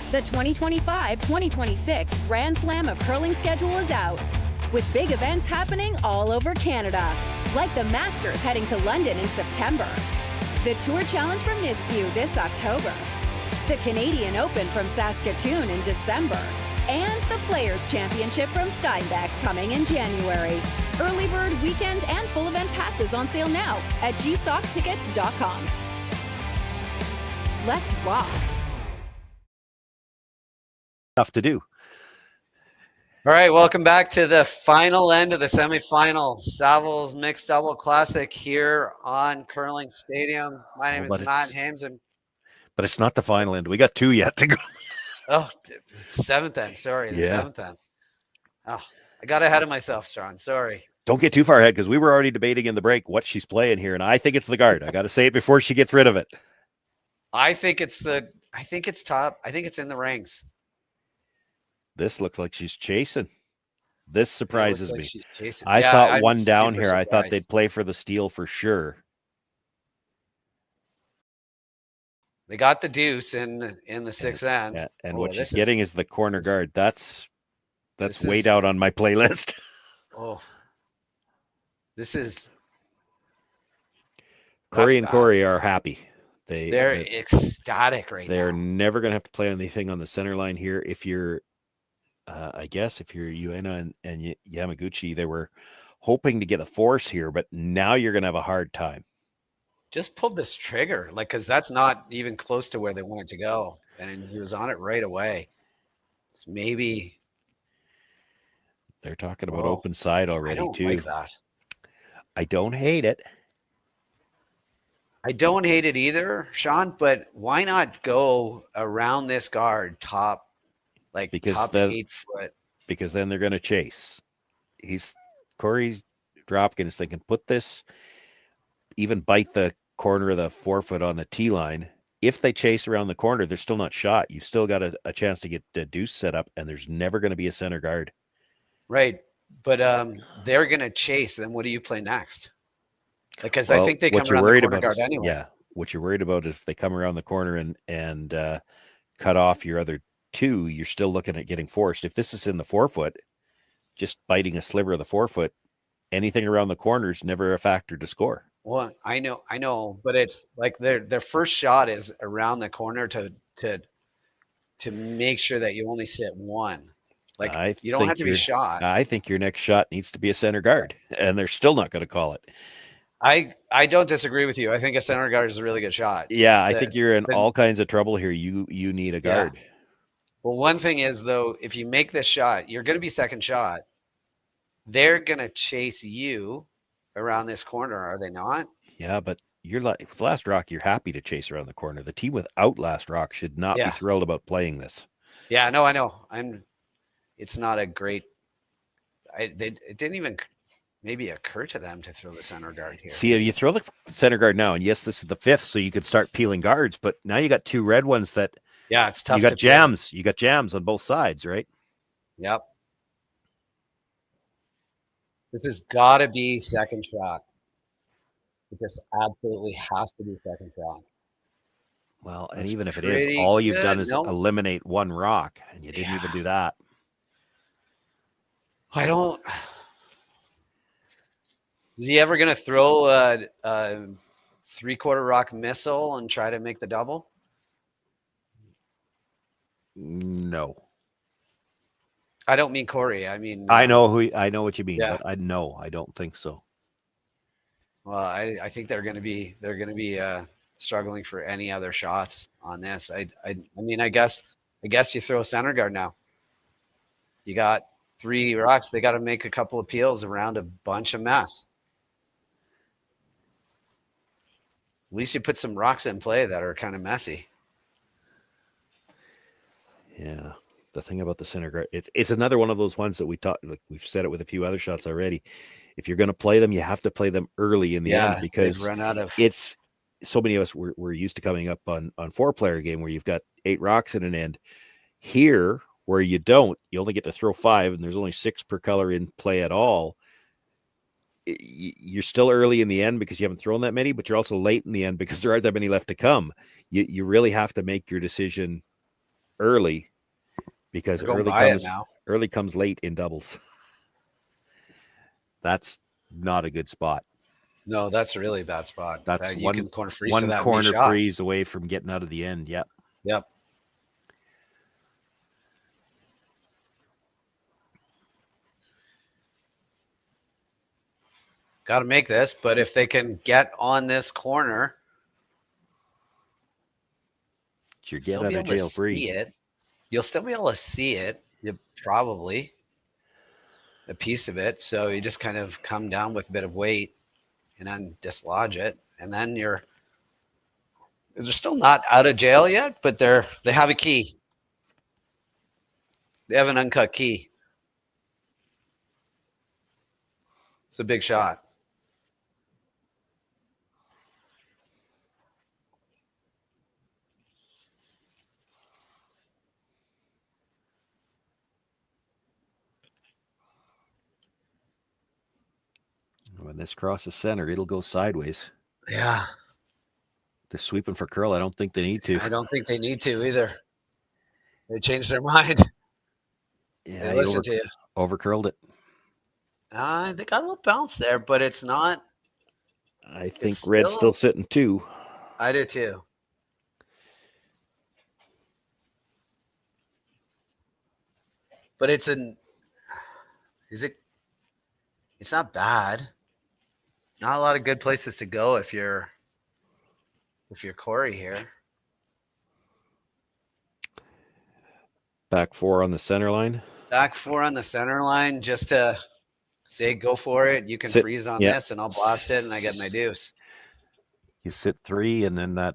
The 2025-2026 Grand Slam of Curling schedule is out, with big events happening all over Canada, like the Masters heading to London in September, the Tour Challenge from Nisku this October, the Canadian Open from Saskatoon in December, and the Players' Championship from Steinbeck coming in January. Early bird weekend and full event passes on sale now at gsoctickets.com. Let's rock. Tough to do. All right, welcome back to the final end of the semifinal Saville's Mixed Double Classic here on Curling Stadium. My name is Matt Hames. But it's not the final end. We got 2 yet to go. Oh, seventh end. Sorry, the seventh end. Oh, I got ahead of myself, Sean. Sorry. Don't get too far ahead because we were already debating in the break what she's playing here, and I think it's the guard. I got to say it before she gets rid of it. I think it's top. I think it's in the rings. This looks like she's chasing. This surprises me. She's chasing. I Yeah, thought I'm one down super here. I thought surprised. they'd play for the steal for sure. They got the deuce in the sixth end. Yeah, and Oh, what she's this getting is the corner guard. That's way down on my playlist. Oh, this is. Cory and bad. Korey are happy. They're ecstatic right They're now. never going to have to play anything on the center line here. If you're, I guess, if you're Ueno and Yamaguchi, they were hoping to get a force here, but now you're going to have a hard time. Just pulled this trigger, like, because that's not even close to where they wanted to go, and he was on it right away. So maybe they're talking about open side already I don't too. like that. I don't hate it. I don't hate it either, Sean. But why not go around this guard top, like top 8 foot? Because then they're going to chase. Corey Dropkin is thinking, put this, even bite the corner of the forefoot on the tee line. If they chase around the corner, they're still not shot. You still got a chance to get the deuce set up, and there's never going to be a center guard. Right. But they're going to chase. Then what do you play next? Because I think they come around the corner guard anyway. Yeah. What you're worried about is if they come around the corner and cut off your other two, you're still looking at getting forced. If this is in the forefoot, just biting a sliver of the forefoot, anything around the corner is never a factor to score. Well, I know, but it's like their first shot is around the corner to make sure that you only sit one. Like you don't have to be shot. I think your next shot needs to be a center guard, and they're still not going to call it. I don't disagree with you. I think a center guard is a really good shot. Yeah, I think you're in all kinds of trouble here. You need a guard. Yeah. Well, one thing is though, if you make this shot, you're going to be second shot. They're going to chase you around this corner, are they not? Yeah, but you're like with Last Rock, you're happy to chase around the corner. The team without Last Rock should not be thrilled about playing this. Yeah, no, I know. It's not a great. It didn't even maybe occur to them to throw the center guard here. See, you throw the center guard now, and yes, this is the fifth, so you could start peeling guards. But now you got two red ones that. Yeah, it's tough. You got jams. You got jams on both sides, right? Yep. This has got to be second shot. It just absolutely has to be second shot. Well, and That's even if it is, pretty all you've done good. is Nope. eliminate one rock, and you didn't even do that. I don't. Is he ever going to throw a three-quarter rock missile and try to make the double? No. I don't mean Corey. I mean, I know what you mean, yeah. but I don't think so. Well, I think they're going to be struggling for any other shots on this. I mean, I guess you throw a center guard now. You got 3 rocks. They got to make a couple of peels around a bunch of mess. At least you put some rocks in play that are kind of messy. Yeah. The thing about the center guard, it's another one of those ones that we talked, like we've said it with a few other shots already. If you're going to play them, you have to play them early in the end, because run out of. It's so many of us we're used to coming up on 4-player game where you've got 8 rocks in an end. Here, where you don't, you only get to throw 5, and there's only 6 per color in play at all. You're still early in the end because you haven't thrown that many, but you're also late in the end because there aren't that many left to come. You really have to make your decision early, because early comes late in doubles. That's not a good spot. No, that's a really bad spot. That's you one can corner freeze one to that corner shot. freeze away from getting out of the end. Yep. Yep. Got to make this, but if they can get on this corner, you're getting out of jail free. You'll still be able to see it. You probably a piece of it. So you just kind of come down with a bit of weight and then dislodge it. And then they're still not out of jail yet, but they have a key. They have an uncut key. It's a big shot. When this crosses center, it'll go sideways. Yeah. They're sweeping for curl. I don't think they need to. I don't think they need to either. They changed their mind. Yeah, they listened to you. Over curled it. They got a little bounce there, but it's not. I think red's still sitting 2. I do too. But it's not bad. Not a lot of good places to go if you're Corey here. Back 4 on the center line. Back 4 on the center line, just to say, go for it. You can freeze on this, and I'll blast it, and I get my deuce. You sit 3, and then that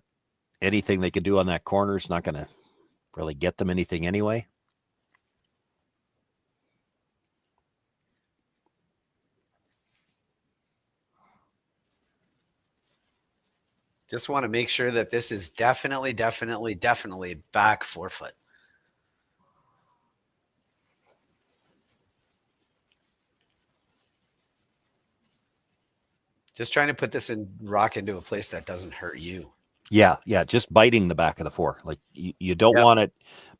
anything they could do on that corner is not going to really get them anything anyway. Just want to make sure that this is definitely back 4 foot. Just trying to put this rock into a place that doesn't hurt you. Yeah, just biting the back of the 4. Like you don't want it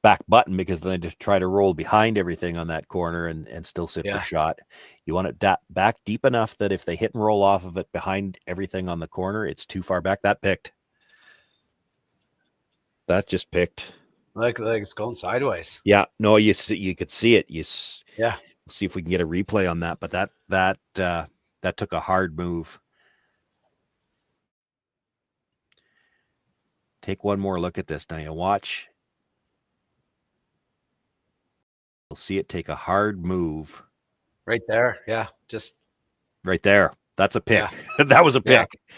back button, because then just try to roll behind everything on that corner and still sit for shot. You want it back deep enough that if they hit and roll off of it behind everything on the corner, it's too far back. That picked. That just picked. Like it's going sideways. Yeah, no, you could see it. Yeah. See if we can get a replay on that. But that took a hard move. Take one more look at this now. You watch. You'll see it take a hard move. Right there. Yeah. Just right there. That's a pick. Yeah. That was a pick. Yeah.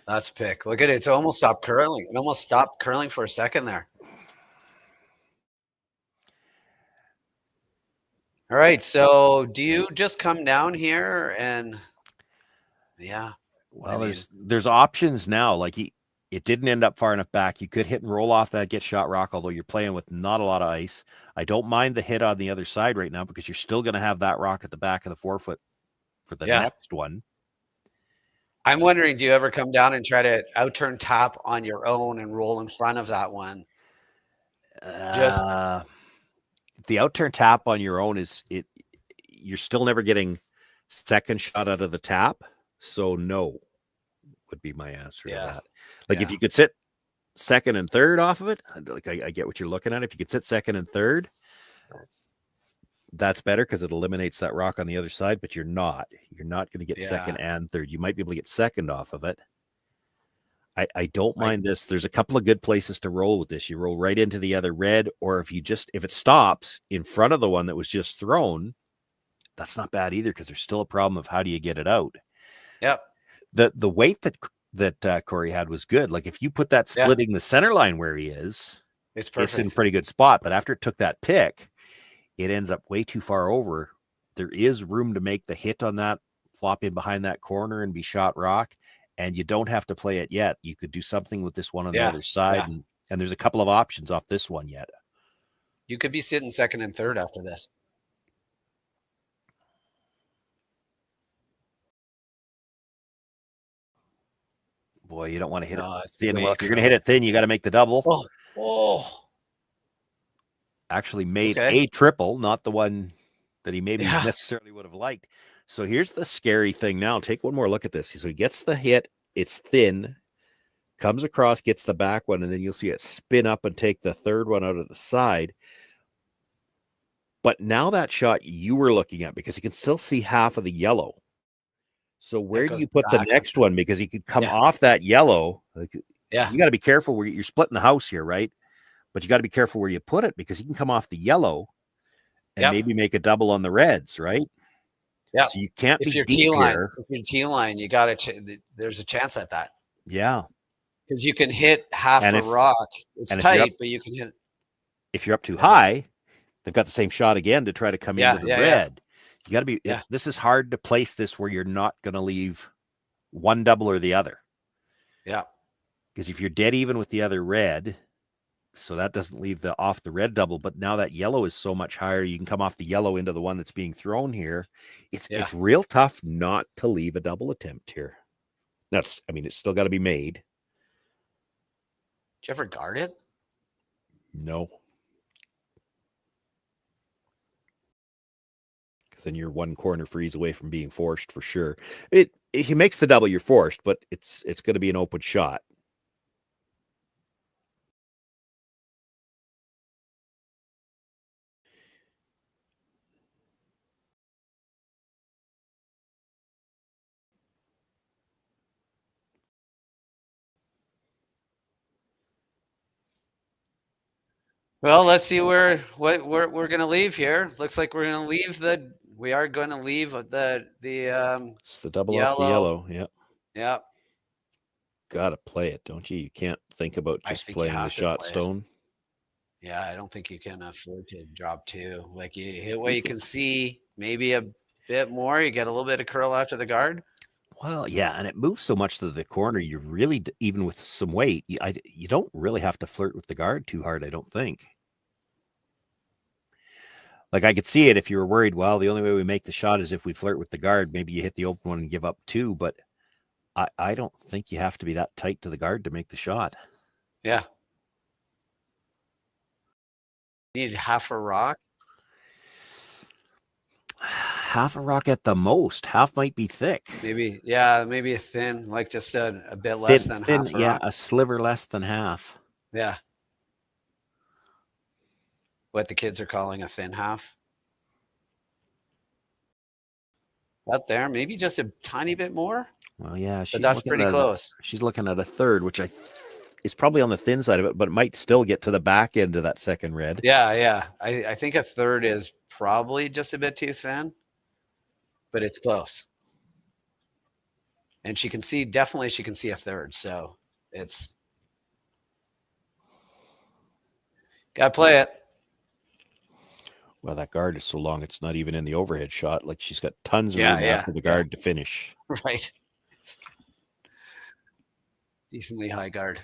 That's a pick. Look at it. It's almost stopped curling. It almost stopped curling for a second there. All right. So do you just come down here and well, there's options now. Like It didn't end up far enough back. You could hit and roll off that get shot rock, although you're playing with not a lot of ice. I don't mind the hit on the other side right now because you're still going to have that rock at the back of the forefoot for the next one. I'm wondering, do you ever come down and try to out-turn tap on your own and roll in front of that one? Just the out-turn tap on your own you're still never getting second shot out of the tap. So no would be my answer to that. Like if you could sit second and third off of it, like I get what you're looking at. If you could sit second and third, that's better because it eliminates that rock on the other side, but you're not going to get second and third. You might be able to get second off of it. I don't mind this. There's a couple of good places to roll with this. You roll right into the other red, or if it stops in front of the one that was just thrown, that's not bad either because there's still a problem of how do you get it out. Yep. The weight that Corey had was good. Like if you put that splitting the center line where he is, it's perfect. It's in a pretty good spot. But after it took that pick, it ends up way too far over. There is room to make the hit on that, flop in behind that corner and be shot rock. And you don't have to play it yet. You could do something with this one on the other side. And there's a couple of options off this one yet. You could be sitting second and third after this. Boy, you don't want to hit it thin. Well, if you're going to hit it thin, you got to make the double. Actually made a triple, not the one that he maybe necessarily would have liked. So here's the scary thing now. Take one more look at this. So he gets the hit. It's thin, comes across, gets the back one, and then you'll see it spin up and take the third one out of the side. But now that shot you were looking at, because you can still see half of the yellow. So where do you put the next one? Because he could come off that yellow. You got to be careful where you're splitting the house here, right? But you got to be careful where you put it because he can come off the yellow and maybe make a double on the reds, right? Yeah. So you can't if be you're deep T-line, here. if you're T-line, you got to. There's a chance at that. Yeah. Because you can hit half a rock. It's tight, but you can hit. If you're up too high, they've got the same shot again to try to come into the red. You got to be. This is hard to place this where you're not going to leave one double or the other. Yeah. Because if you're dead even with the other red, so that doesn't leave off the red double, but now that yellow is so much higher, you can come off the yellow into the one that's being thrown here. It's real tough not to leave a double attempt here. It's still got to be made. Did you ever guard it? No. Because then you're one corner freeze away from being forced for sure. If he makes the double, you're forced, but it's going to be an open shot. Well, let's see what we're going to leave here. Looks like we're going to leave we are going to leave it's the double off the yellow. Yeah. Yeah. Got to play it, don't you? You can't think about just playing the shot stone. Yeah, I don't think you can afford to drop two. Like you hit what you can see, maybe a bit more. You get a little bit of curl after the guard. Well, yeah, and it moves so much to the corner. You really, even with some weight, you don't really have to flirt with the guard too hard, I don't think. Like I could see it if you were worried, well, the only way we make the shot is if we flirt with the guard. Maybe you hit the open one and give up two, but I don't think you have to be that tight to the guard to make the shot. Yeah. You need half a rock. Half a rock at the most. Half might be thick. Maybe a thin, like just a bit less than half a rock. A sliver less than half. Yeah. What the kids are calling a thin half. Out there, maybe just a tiny bit more. Well, yeah, but that's pretty close. She's looking at a third, which is probably on the thin side of it, but it might still get to the back end of that second red. Yeah. I think a third is probably just a bit too thin, but it's close. And she can see a third. So it's gotta play it. Well, that guard is so long, it's not even in the overhead shot. Like she's got tons of room after the guard to finish. Right. decently high guard.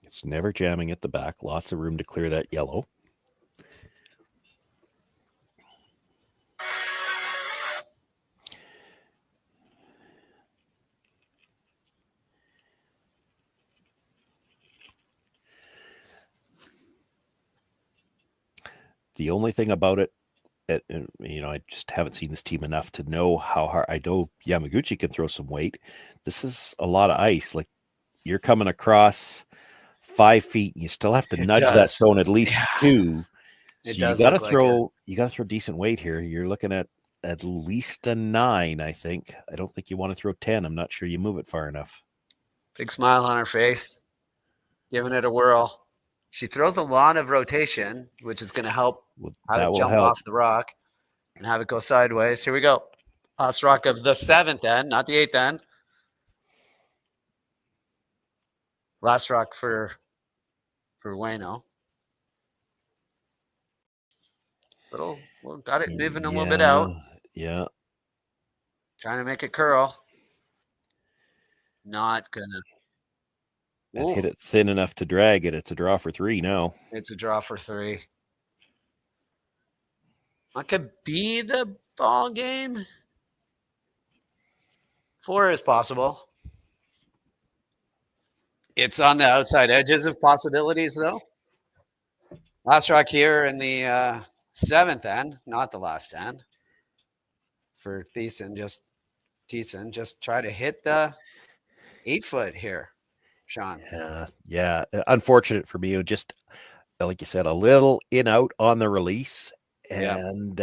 It's never jamming at the back. Lots of room to clear that yellow. The only thing about it, I just haven't seen this team enough to know how hard. I know Yamaguchi can throw some weight. This is a lot of ice. Like, you're coming across 5 feet, and you still have to nudge that stone at least 2. So you got to throw. You got to throw decent weight here. You're looking at least a 9. I think. I don't think you want to throw 10. I'm not sure you move it far enough. Big smile on her face, giving it a whirl. She throws a lot of rotation, which is going to help have it jump off the rock and have it go sideways. Here we go. Last rock of the 7th end, not the 8th end. Last rock for Ueno. Got it moving a little bit out. Yeah. Trying to make it curl. Not gonna. And hit it thin enough to drag it. It's a draw for 3 now. It's a draw for 3. That could be the ball game. 4 is possible. It's on the outside edges of possibilities, though. Last rock here in the 7th end, not the last end. For Thiesse, just try to hit the 8-foot here. Sean. Yeah. Unfortunate for me. Just like you said, a little in out on the release, and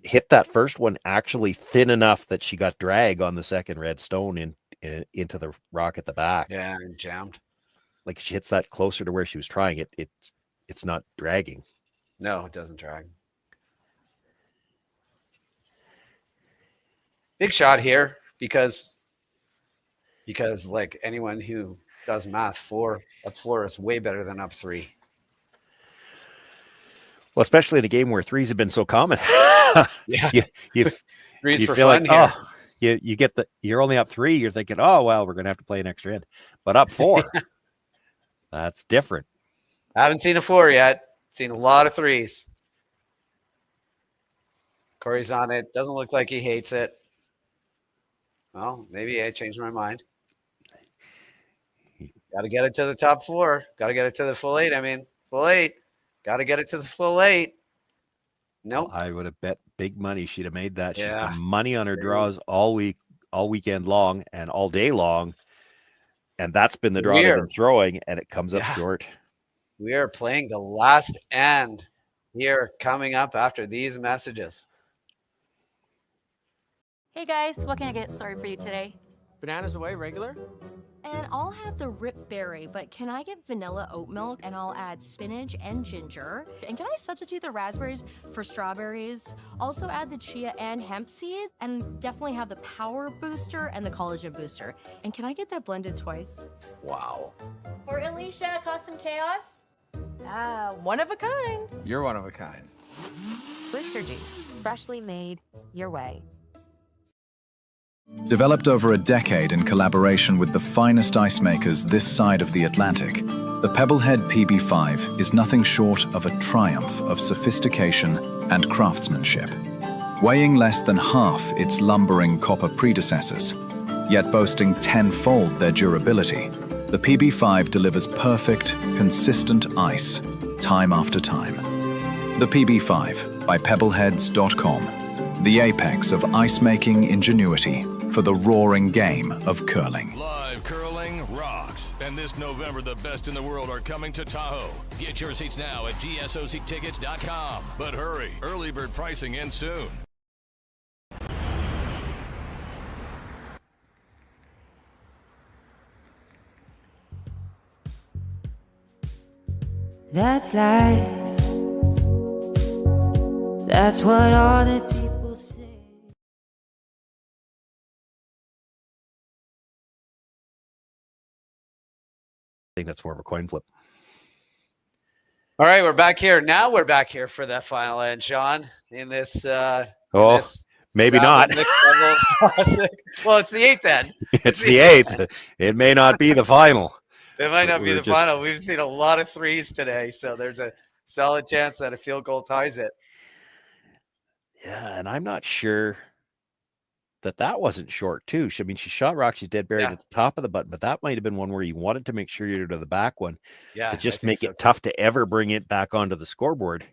hit that first one actually thin enough that she got drag on the second red stone into the rock at the back. Yeah, and jammed. Like, she hits that closer to where she was trying it. It's not dragging. No, it doesn't drag. Big shot here because like anyone who does math, up 4 is way better than up 3. Well, especially in a game where 3s have been so common. Yeah. You 3s for feel fun like, here. You're only up 3. You're thinking, oh, well, we're going to have to play an extra end. But up 4, that's different. I haven't seen a 4 yet. Seen a lot of 3s. Corey's on it. Doesn't look like he hates it. Well, maybe I changed my mind. Got to get it to the top 4. Got to get it to the full 8. I mean, full 8. Got to get it to the full 8. Nope. I would have bet big money she'd have made that. She's Yeah. got money on her draws all weekend long and all day long. And that's been the draw they've been throwing, and it comes up short. We are playing the last end here coming up after these messages. Hey guys, what can I get started for you today? Bananas away, regular? And I'll have the rip berry, but can I get vanilla oat milk and I'll add spinach and ginger? And can I substitute the raspberries for strawberries? Also add the chia and hemp seed, and definitely have the power booster and the collagen booster. And can I get that blended twice? Wow. For Alicia, custom chaos? One of a kind. You're one of a kind. Blister juice, freshly made, your way. Developed over a decade in collaboration with the finest ice makers this side of the Atlantic, the Pebblehead PB5 is nothing short of a triumph of sophistication and craftsmanship. Weighing less than half its lumbering copper predecessors, yet boasting tenfold their durability, the PB5 delivers perfect, consistent ice, time after time. The PB5 by Pebbleheads.com, the apex of ice-making ingenuity for the roaring game of curling. Live curling rocks. And this November, the best in the world are coming to Tahoe. Get your seats now at gsoctickets.com. But hurry, early bird pricing ends soon. That's life. That's what all the people say. I think that's more of a coin flip. All right, we're back here. Now we're back here for the final end, Sean, in this maybe Saville not. Mixed Doubles Classic. Well, it's the 8th end. It's the 8th. It may not be the final. It might not be We're the just- final. We've seen a lot of threes today, so there's a solid chance that a field goal ties it. Yeah, and I'm not sure that wasn't short too. I mean, she shot Roxy's dead buried at the top of the button, but that might have been one where you wanted to make sure you're to the back one to just make it tough to ever bring it back onto the scoreboard.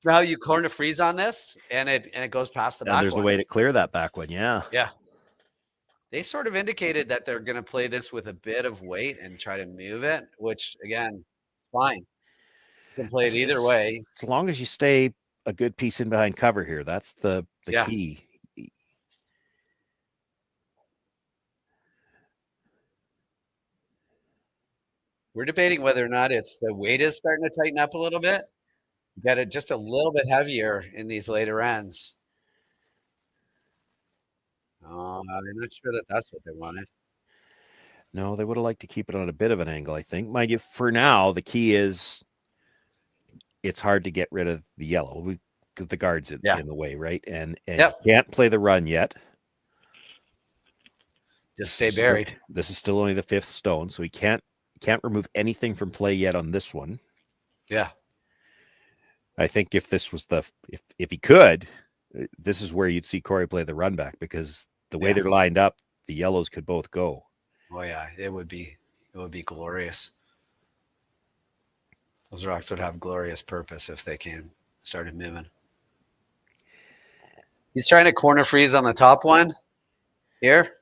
Now you corner freeze on this, and it goes past the back. There's a way to clear that back one. Yeah. Yeah. They sort of indicated that they're going to play this with a bit of weight and try to move it, which again, fine. You can play it either way. As long as you stay a good piece in behind cover here, that's the key. We're debating whether or not it's the weight is starting to tighten up a little bit. Get it just a little bit heavier in these later ends. I'm not sure that that's what they wanted. No, they would have liked to keep it on a bit of an angle, I think. Mind you, for now, the key is it's hard to get rid of the yellow. Because the guard's in the way, right? And you can't play the run yet. Just stay buried. So this is still only the 5th stone, so he can't remove anything from play yet on this one. Yeah. I think if this was if he could, this is where you'd see Korey play the run back, because the way they're lined up, the yellows could both go. Oh yeah, it would be glorious. Those rocks would have glorious purpose if they started moving. He's trying to corner freeze on the top one here.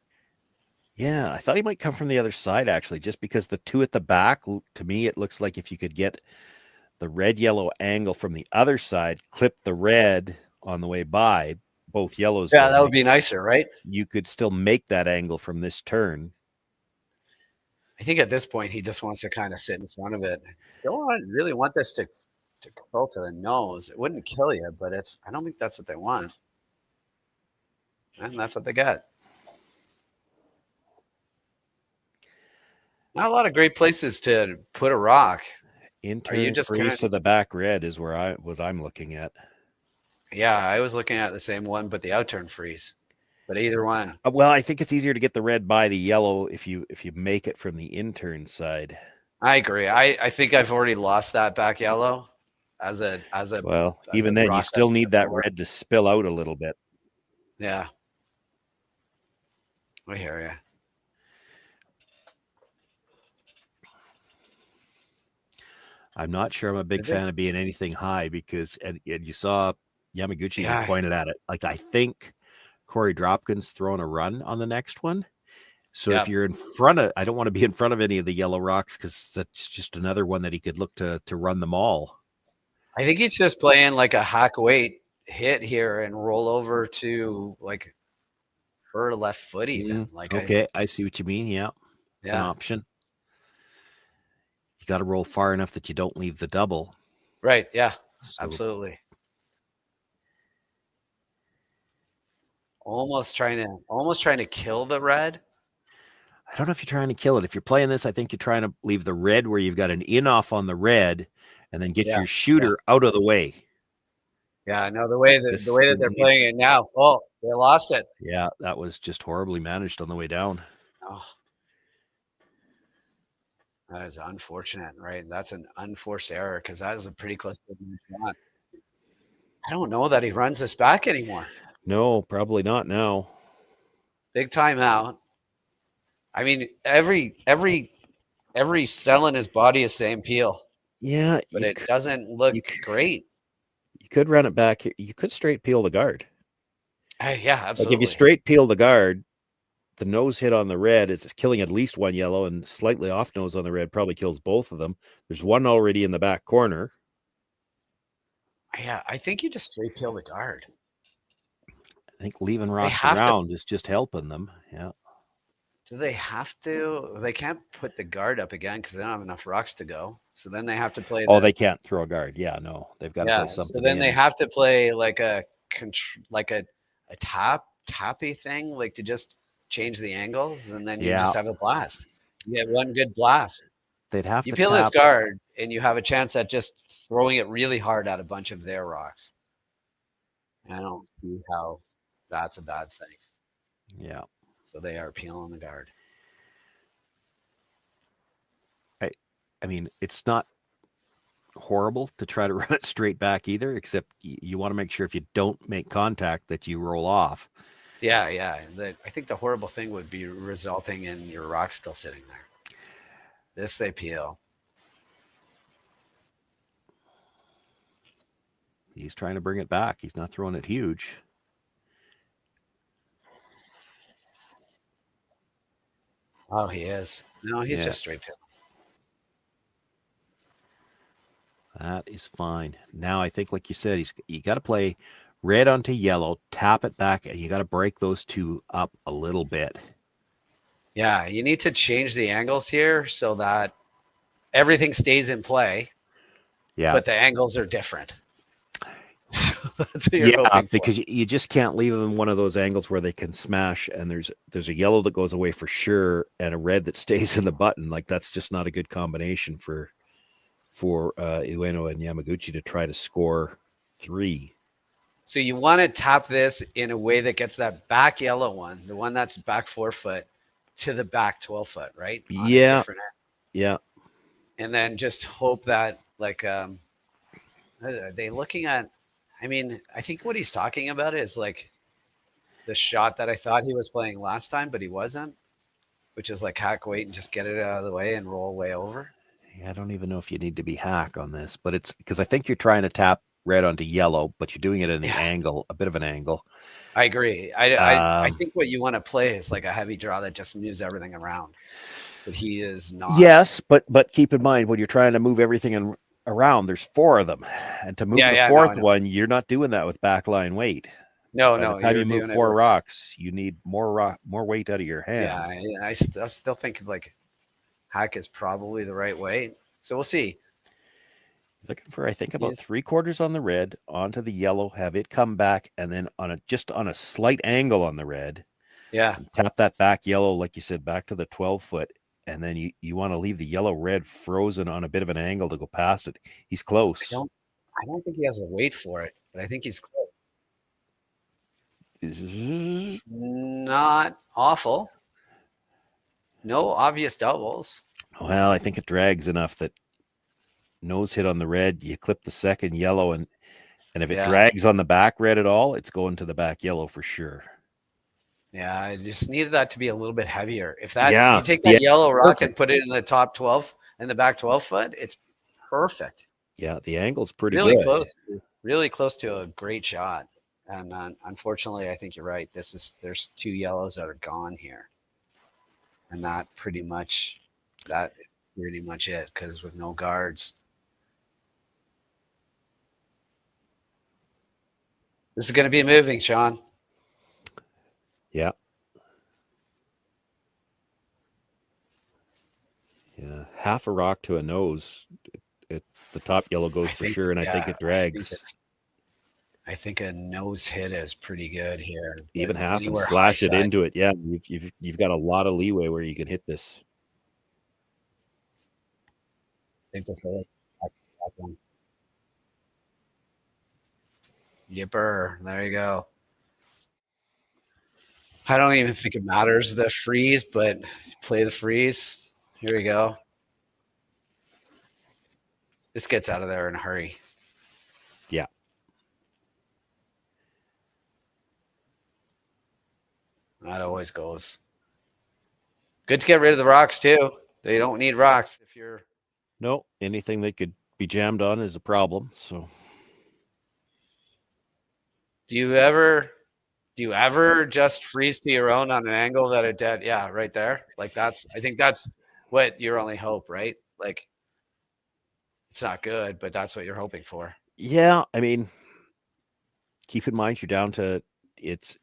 Yeah, I thought he might come from the other side, actually, just because the two at the back, to me, it looks like if you could get the red-yellow angle from the other side, clip the red on the way by, both yellows. Yeah, that would be nicer, right? You could still make that angle from this turn. I think at this point, he just wants to kind of sit in front of it. You don't really want this to curl to the nose. It wouldn't kill you, but I don't think that's what they want. And that's what they got. Not a lot of great places to put a rock. Are you just freeze to the back red is where I'm looking at. Yeah, I was looking at the same one, but the outturn freeze. But either one. Well, I think it's easier to get the red by the yellow if you make it from the intern side. I agree. I think I've already lost that back yellow even then you still need that red to spill out a little bit. Yeah. I hear you. I'm not sure I'm a big fan of being anything high because, and you saw Yamaguchi pointed at it. Like, I think Corey Dropkin's throwing a run on the next one. So if you're in front of, I don't want to be in front of any of the yellow rocks because that's just another one that he could look to run them all. I think he's just playing like a hack weight hit here and roll over to like her left foot even. Like I see what you mean. Yeah. It's an option. You got to roll far enough that you don't leave the double. Right. Yeah, absolutely. Almost trying to kill the red. I don't know if you're trying to kill it. If you're playing this, I think you're trying to leave the red where you've got an in off on the red and then get your shooter out of the way. Yeah, no, the way that they're playing it now. Oh, they lost it. Yeah, that was just horribly managed on the way down. Oh. That is unfortunate, right? That's an unforced error because that is a pretty close shot. I don't know that he runs this back anymore. No, probably not now. Big timeout. I mean, every cell in his body is same peel. Yeah, but it doesn't look great. You could run it back. You could straight peel the guard. Yeah, absolutely. Like if you straight peel the guard, the nose hit on the red is killing at least one yellow, and slightly off nose on the red probably kills both of them. There's one already in the back corner. Yeah, I think you just straight peel the guard. I think leaving rocks around is just helping them. Yeah. Do they have to? They can't put the guard up again because they don't have enough rocks to go. So then they have to play. Oh, they can't throw a guard. Yeah, no, they've got to play something. So then they have to play like a tappy thing, like to just change the angles, and then you just have a blast. You get one good blast. they'd have You to peel this tap. guard, and you have a chance at just throwing it really hard at a bunch of their rocks. I don't see how that's a bad thing. Yeah. So they are peeling the guard. I mean, it's not horrible to try to run it straight back either, except you want to make sure if you don't make contact that you roll off. Yeah. I think the horrible thing would be resulting in your rock still sitting there. This they peel. He's trying to bring it back. He's not throwing it huge. Oh, he is. No, he's Yeah. just straight peel. That is fine. Now I think, like you said, you got to play red onto yellow, tap it back, and you got to break those two up a little bit. Yeah, you need to change the angles here so that everything stays in play. Yeah. But the angles are different. That's what you're hoping for. Because you just can't leave them in one of those angles where they can smash, and there's a yellow that goes away for sure and a red that stays in the button. Like, that's just not a good combination for Ueno and Yamaguchi to try to score 3. So you want to tap this in a way that gets that back yellow one, the one that's back 4 foot, to the back 12 foot, right? On a different end. Yeah. And then just hope that, like, are they looking at, I mean, I think what he's talking about is like the shot that I thought he was playing last time, but he wasn't, which is like hack weight and just get it out of the way and roll way over. Yeah, I don't even know if you need to be hack on this, but it's because I think you're trying to tap red onto yellow, but you're doing it in the angle, a bit of an angle. I agree. I think what you want to play is like a heavy draw that just moves everything around, but he is not. Yes, but keep in mind when you're trying to move everything around, there's 4 of them, and to move the fourth one, you're not doing that with backline weight. No. By the time you move 4 rocks, you need more weight out of your hand. Yeah, I still think like hack is probably the right way. So we'll see. Looking for, I think, about 3/4 on the red, onto the yellow, have it come back, and then just on a slight angle on the red. Yeah. Tap that back yellow, like you said, back to the 12 foot. And then you want to leave the yellow red frozen on a bit of an angle to go past it. He's close. I don't think he has the weight for it, but I think he's close. It's not awful. No obvious doubles. Well, I think it drags enough that nose hit on the red, you clip the second yellow, and if it drags on the back red at all, it's going to the back yellow for sure. Yeah, I just needed that to be a little bit heavier. If you take that yellow rock and put it in the top 12 and the back 12 foot, it's perfect. Yeah, the angle's pretty really good. Really close to a great shot. And unfortunately, I think you're right. There's 2 yellows that are gone here, and that is pretty much it. Because with no guards, this is going to be moving, Sean. Yeah. Yeah. Half a rock to a nose. The top yellow goes for sure, and I think it drags. I think a nose hit is pretty good here. Even half and slash it into it. Yeah. You've got a lot of leeway where you can hit this. I think that's good. Yipper. There you go. I don't even think it matters the freeze, but play the freeze. Here we go. This gets out of there in a hurry. Yeah. That always goes. Good to get rid of the rocks too. They don't need rocks if you're. No, anything that could be jammed on is a problem. So. Do you ever just freeze to your own on an angle that it dead? Yeah, right there. Like I think that's what your only hope, right? Like it's not good, but that's what you're hoping for. Yeah, I mean, keep in mind you're down to it's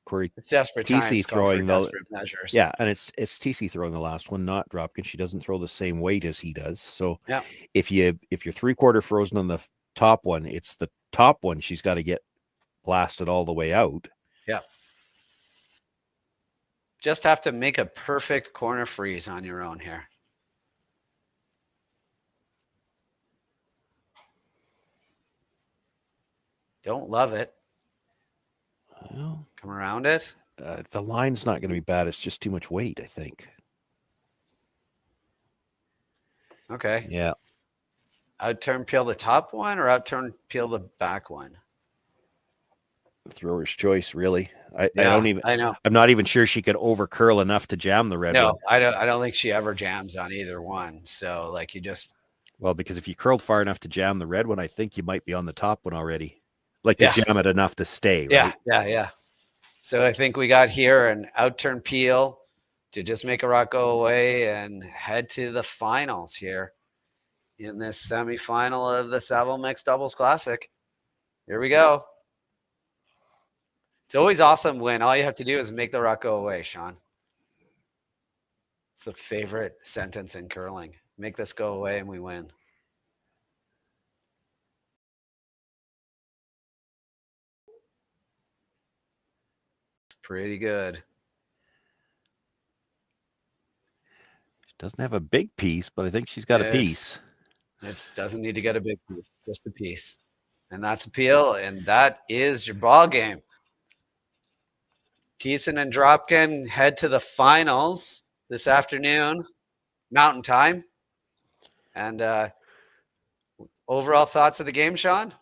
Cory. It's desperate times. Thiesse throwing the desperate measures. Yeah, and it's Thiesse throwing the last one, not Dropkin. She doesn't throw the same weight as he does. So yeah, if you're 3/4 frozen on the top one, it's the top one she's got to get blasted all the way out. Yeah. Just have to make a perfect corner freeze on your own here. Don't love it. Well, come around it. The line's not going to be bad. It's just too much weight, I think. Okay. Yeah. Outturn peel the top one or outturn peel the back one? Thrower's choice, really. I Yeah, don't even. I know. I'm not even sure she could over curl enough to jam the red one. No, I don't think she ever jams on either one. So like you just. Well, because if you curled far enough to jam the red one, I think you might be on the top one already. Like to Yeah. jam it enough to stay. Yeah, Right? yeah. So I think we got here an outturn peel to just make a rock go away and head to the finals here in this semifinal of the Saville Mixed Doubles Classic. Here we go. It's always awesome when all you have to do is make the rock go away, Sean. It's the favorite sentence in curling. Make this go away and we win. It's pretty good. She doesn't have a big piece, but I think she's got a piece. It doesn't need to get a big piece, just a piece. And that's a peel, and that is your ball game. Thiesse and Dropkin head to the finals this afternoon, Mountain Time. And overall thoughts of the game, Sean?